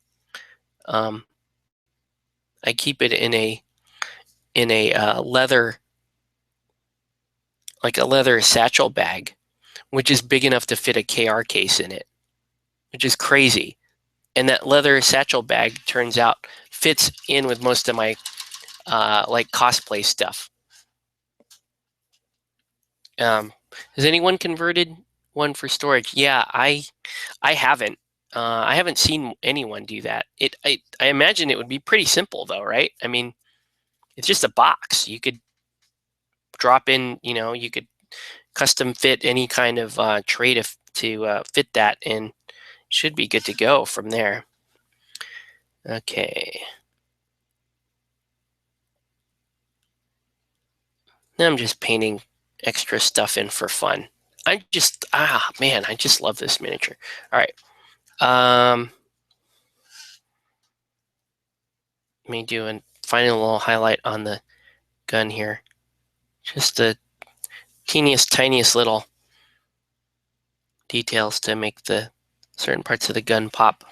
I keep it in a leather, like a leather satchel bag, which is big enough to fit a KR case in it, which is crazy. And that leather satchel bag, turns out, fits in with most of my like cosplay stuff. Has anyone converted one for storage? Yeah, I haven't. I haven't seen anyone do that. I imagine it would be pretty simple though, right? I mean, it's just a box. You could drop in, you could custom fit any kind of tray to fit that, and should be good to go from there. Okay. Now I'm just painting extra stuff in for fun. I just love this miniature. All right. Let me do a final little highlight on the gun here. Just the tiniest little details to make the certain parts of the gun pop.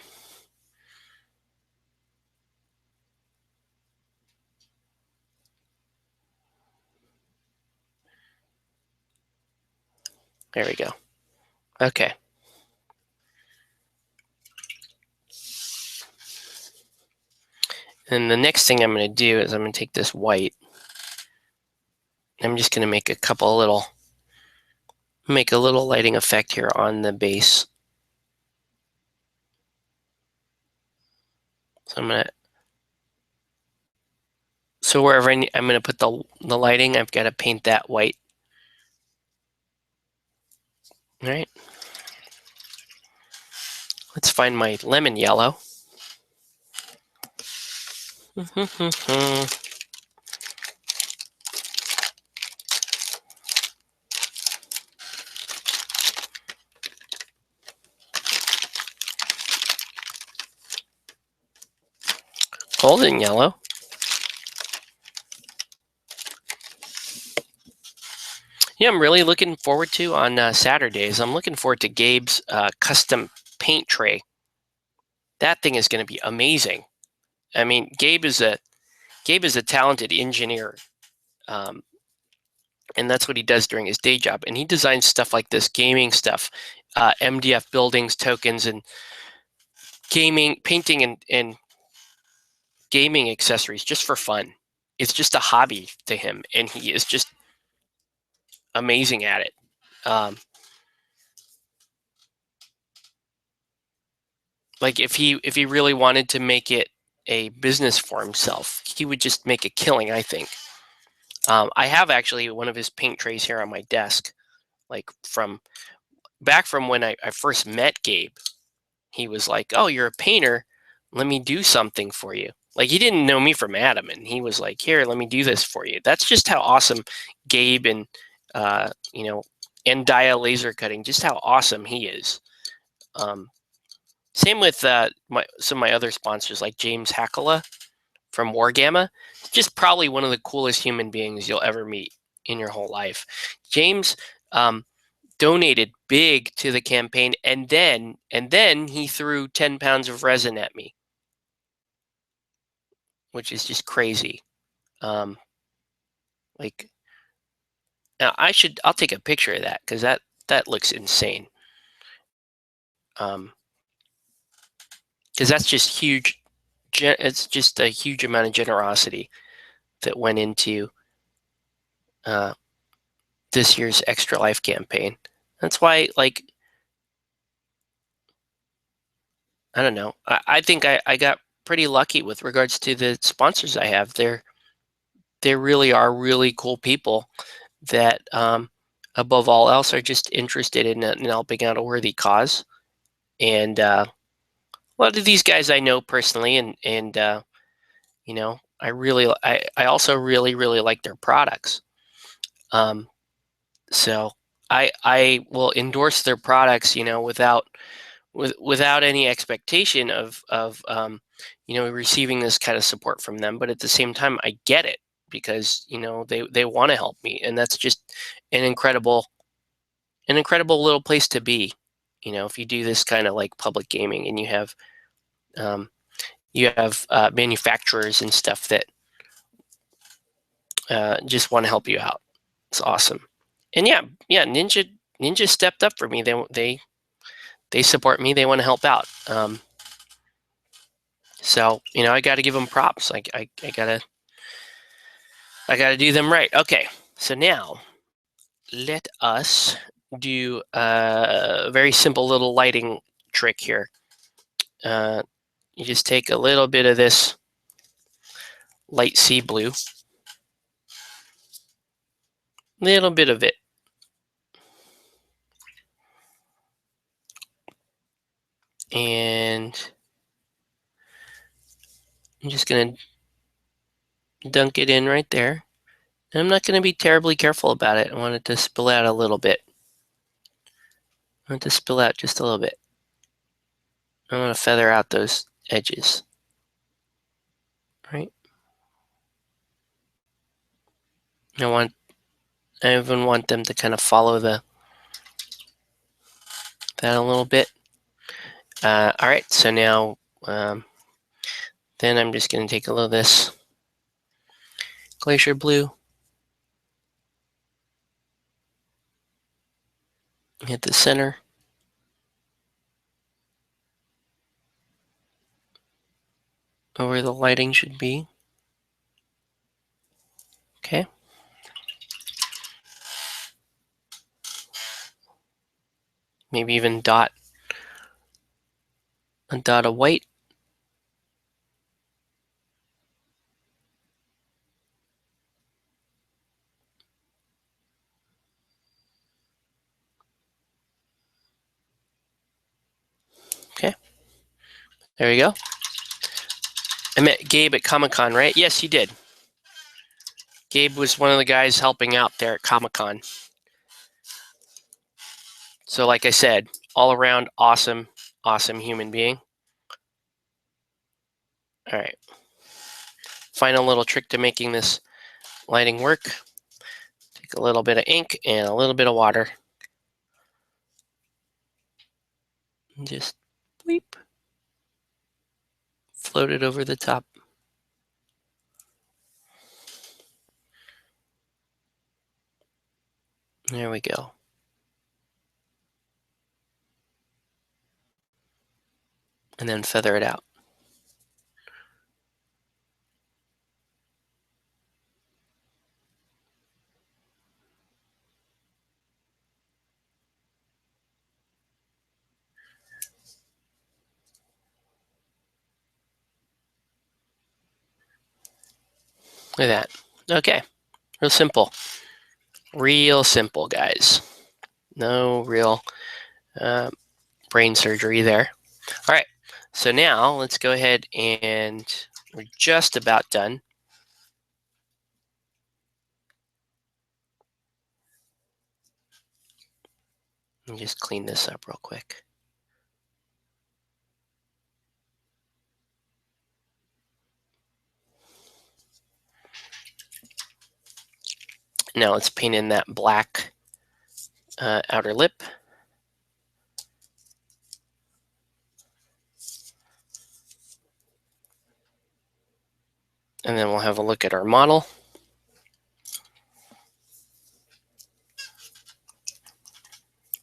There we go. Okay. And the next thing I'm going to do is I'm going to take this white. I'm just going to make a little lighting effect here on the base. So I'm going to So wherever I'm going to put the lighting, I've got to paint that white. All right. Let's find my lemon yellow. Golden yellow. Yeah, I'm really looking forward to on Saturdays. I'm looking forward to Gabe's custom paint tray. That thing is going to be amazing. I mean, Gabe is a talented engineer, and that's what he does during his day job. And he designs stuff like this, gaming stuff, MDF buildings, tokens, and gaming, painting, and gaming accessories just for fun. It's just a hobby to him, and he is just amazing at it. Like if he really wanted to make it a business for himself, he would just make a killing, I think. I have actually one of his paint trays here on my desk, like from back from when I first met Gabe. He was like, "Oh, you're a painter. Let me do something for you." Like he didn't know me from Adam, and he was like, "Here, let me do this for you." That's just how awesome Gabe and and Dia laser cutting, just how awesome he is. Same with some of my other sponsors, like James Hackala from Wargamma. Just probably one of the coolest human beings you'll ever meet in your whole life. James donated big to the campaign, and then he threw 10 pounds of resin at me, which is just crazy. Like, now I'll take a picture of that because that looks insane. Because that's just huge. It's just a huge amount of generosity that went into this year's Extra Life campaign. That's why, like, I don't know. I think I got pretty lucky with regards to the sponsors I have. They really are really cool people that, above all else, are just interested in helping out a worthy cause. And a lot of these guys I know personally, and I also really like their products. So I will endorse their products, without any expectation of receiving this kind of support from them. But at the same time, I get it because they want to help me, and that's just an incredible little place to be. If you do this kind of like public gaming, and um, you have manufacturers and stuff that just want to help you out. It's awesome. And yeah, Ninja stepped up for me. They support me. They want to help out. So I got to give them props. I gotta do them right. Okay, so now let us do a very simple little lighting trick here. You just take a little bit of this light sea blue, little bit of it, and I'm just gonna dunk it in right there. And I'm not gonna be terribly careful about it. I want it to spill out a little bit. I want it to spill out just a little bit. I want to feather out those edges, right? I even want them to kind of follow that a little bit. All right, so now then I'm just going to take a little of this glacier blue, hit the center, where the lighting should be. Okay. Maybe even dot a dot of white. There you go. I met Gabe at Comic-Con, right? Yes, you did. Gabe was one of the guys helping out there at Comic-Con. So like I said, all around awesome, awesome human being. All right. Final little trick to making this lighting work. Take a little bit of ink and a little bit of water. And just bleep. Float it over the top. There we go. And then feather it out. Look at that. Okay. Real simple. Real simple, guys. No real brain surgery there. All right. So now let's go ahead and we're just about done. Let me just clean this up real quick. Now let's paint in that black outer lip. And then we'll have a look at our model.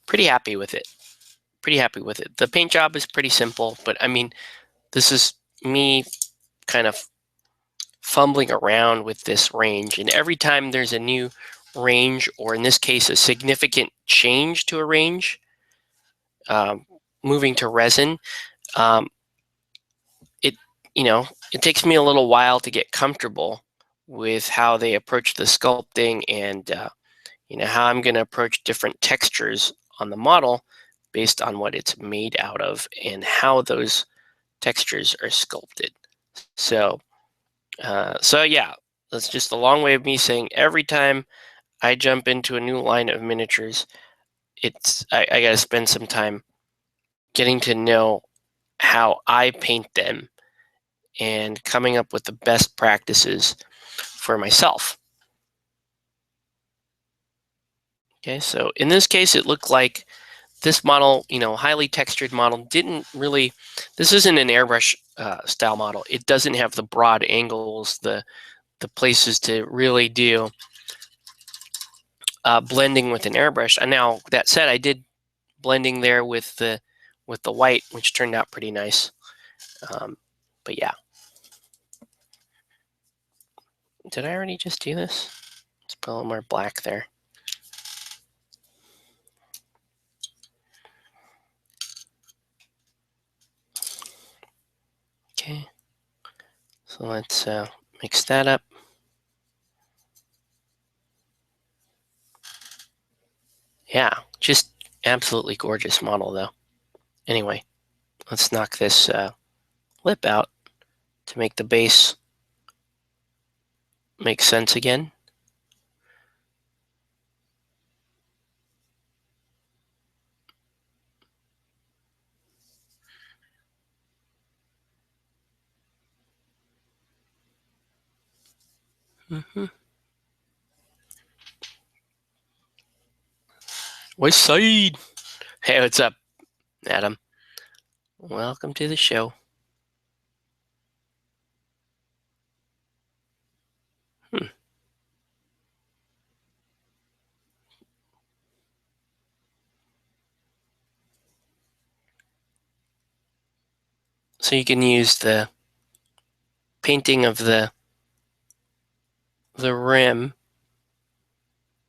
Pretty happy with it. Pretty happy with it. The paint job is pretty simple, but I mean, this is me kind of fumbling around with this range. And every time there's a new range, or in this case, a significant change to a range, moving to resin, it takes me a little while to get comfortable with how they approach the sculpting and how I'm going to approach different textures on the model based on what it's made out of and how those textures are sculpted. So yeah, that's just a long way of me saying every time I jump into a new line of miniatures, I got to spend some time getting to know how I paint them and coming up with the best practices for myself. Okay, so in this case, it looked like this model, highly textured model, didn't really, this isn't an airbrush style model. It doesn't have the broad angles, the places to really do blending with an airbrush. And now, that said, I did blending there with the white, which turned out pretty nice. But yeah. Did I already just do this? Let's put a little more black there. Okay. So let's mix that up. Yeah, just absolutely gorgeous model though. Anyway, let's knock this lip out to make the base make sense again. West Side. Hey, what's up, Adam? Welcome to the show. So you can use the painting of the rim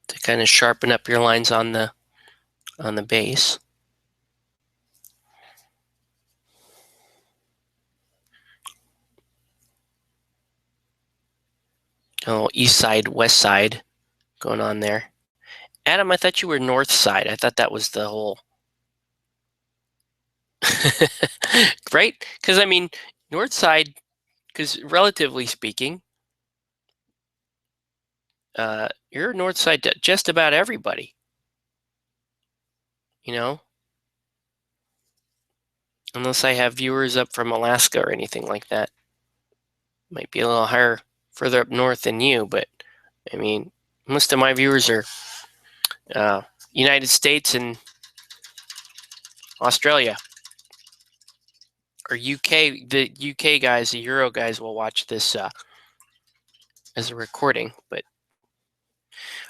to kind of sharpen up your lines on the base. A little east side, west side going on there. Adam, I thought you were north side. I thought that was the whole. Right? Because I mean, north side, because relatively speaking, you're north side to just about everybody, you know, unless I have viewers up from Alaska or anything like that. Might be a little higher further up north than you, but I mean, most of my viewers are United States and Australia or UK. The UK guys, the Euro guys will watch this as a recording. But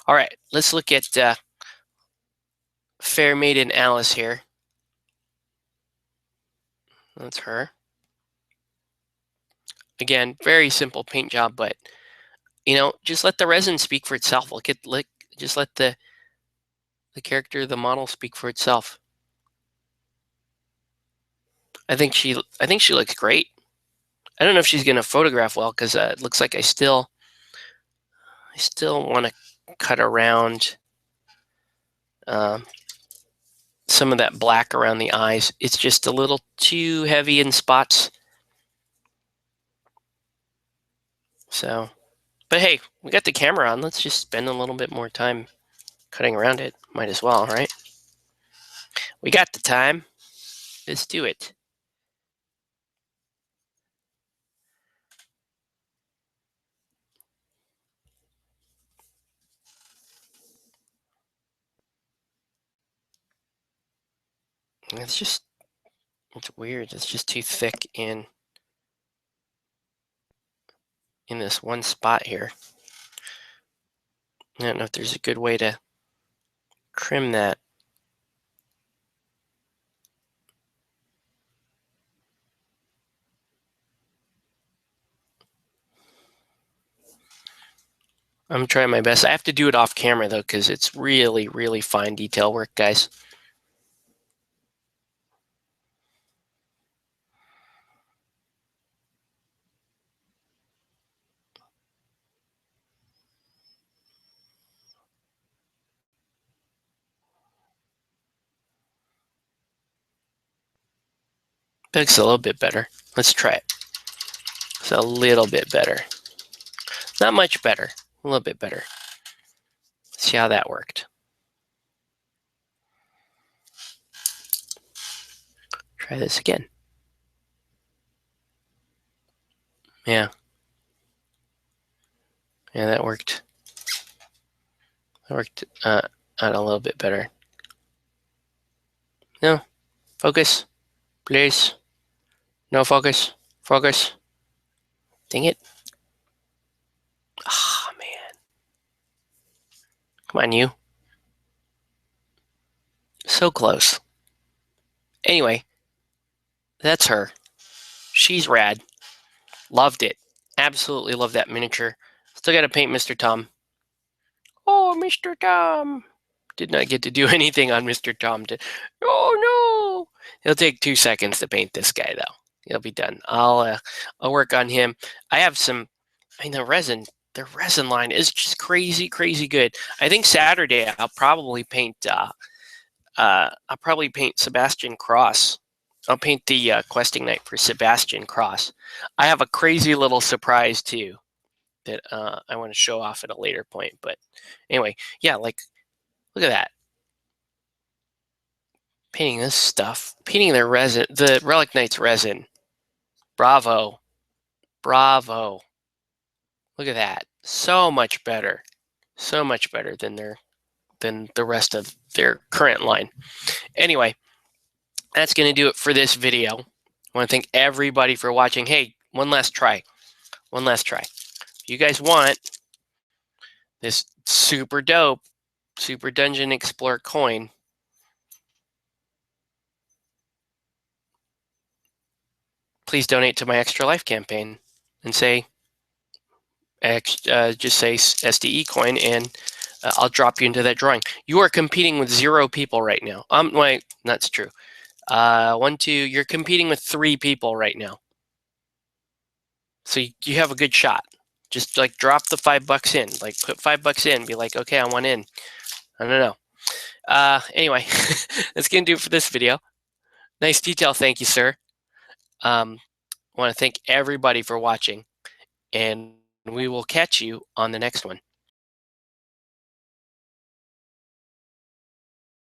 all right, let's look at Fair Maiden Alice here. That's her. Again, very simple paint job, but you know, just let the resin speak for itself. Just let the character, the model speak for itself. I think she looks great. I don't know if she's gonna photograph well because it looks like I still want to cut around some of that black around the eyes. It's just a little too heavy in spots. So, but hey, we got the camera on. Let's just spend a little bit more time cutting around it. Might as well, right? We got the time. Let's do it. It's weird. It's just too thick in this one spot here. I don't know if there's a good way to trim that. I'm trying my best. I have to do it off camera though, because it's really, really fine detail work, guys. Looks a little bit better. Let's try it. It's a little bit better. Not much better. A little bit better. Let's see how that worked. Try this again. Yeah. Yeah, that worked. That worked out a little bit better. No. Focus. Please. No focus. Focus. Dang it. Ah, man. Come on, you. So close. Anyway, that's her. She's rad. Loved it. Absolutely love that miniature. Still got to paint Mr. Tom. Oh, Mr. Tom. Did not get to do anything on Mr. Tom. Oh, no. It'll take 2 seconds to paint this guy, though. He'll be done. I'll work on him. I have some, the resin line is just crazy, crazy good. I think Saturday I'll probably paint Sebastian Cross. I'll paint the questing knight for Sebastian Cross. I have a crazy little surprise too that I want to show off at a later point. But anyway, yeah, like look at that. Painting this stuff, painting the resin, the Relic Knight's resin. Bravo, bravo. Look at that. So much better than the rest of their current line. Anyway, that's going to do it for this video. I want to thank everybody for watching. Hey, one last try. If you guys want this super dope Super Dungeon Explorer coin, please donate to my Extra Life campaign and say, just say SDE coin, and I'll drop you into that drawing. You are competing with 0 people right now. Wait, that's true. 1, 2, you're competing with 3 people right now. So you have a good shot. Just like drop the $5 in, like put $5 in, be like, okay, I want in. I don't know. Anyway, that's gonna do it for this video. Nice detail, thank you, sir. I want to thank everybody for watching, and we will catch you on the next one.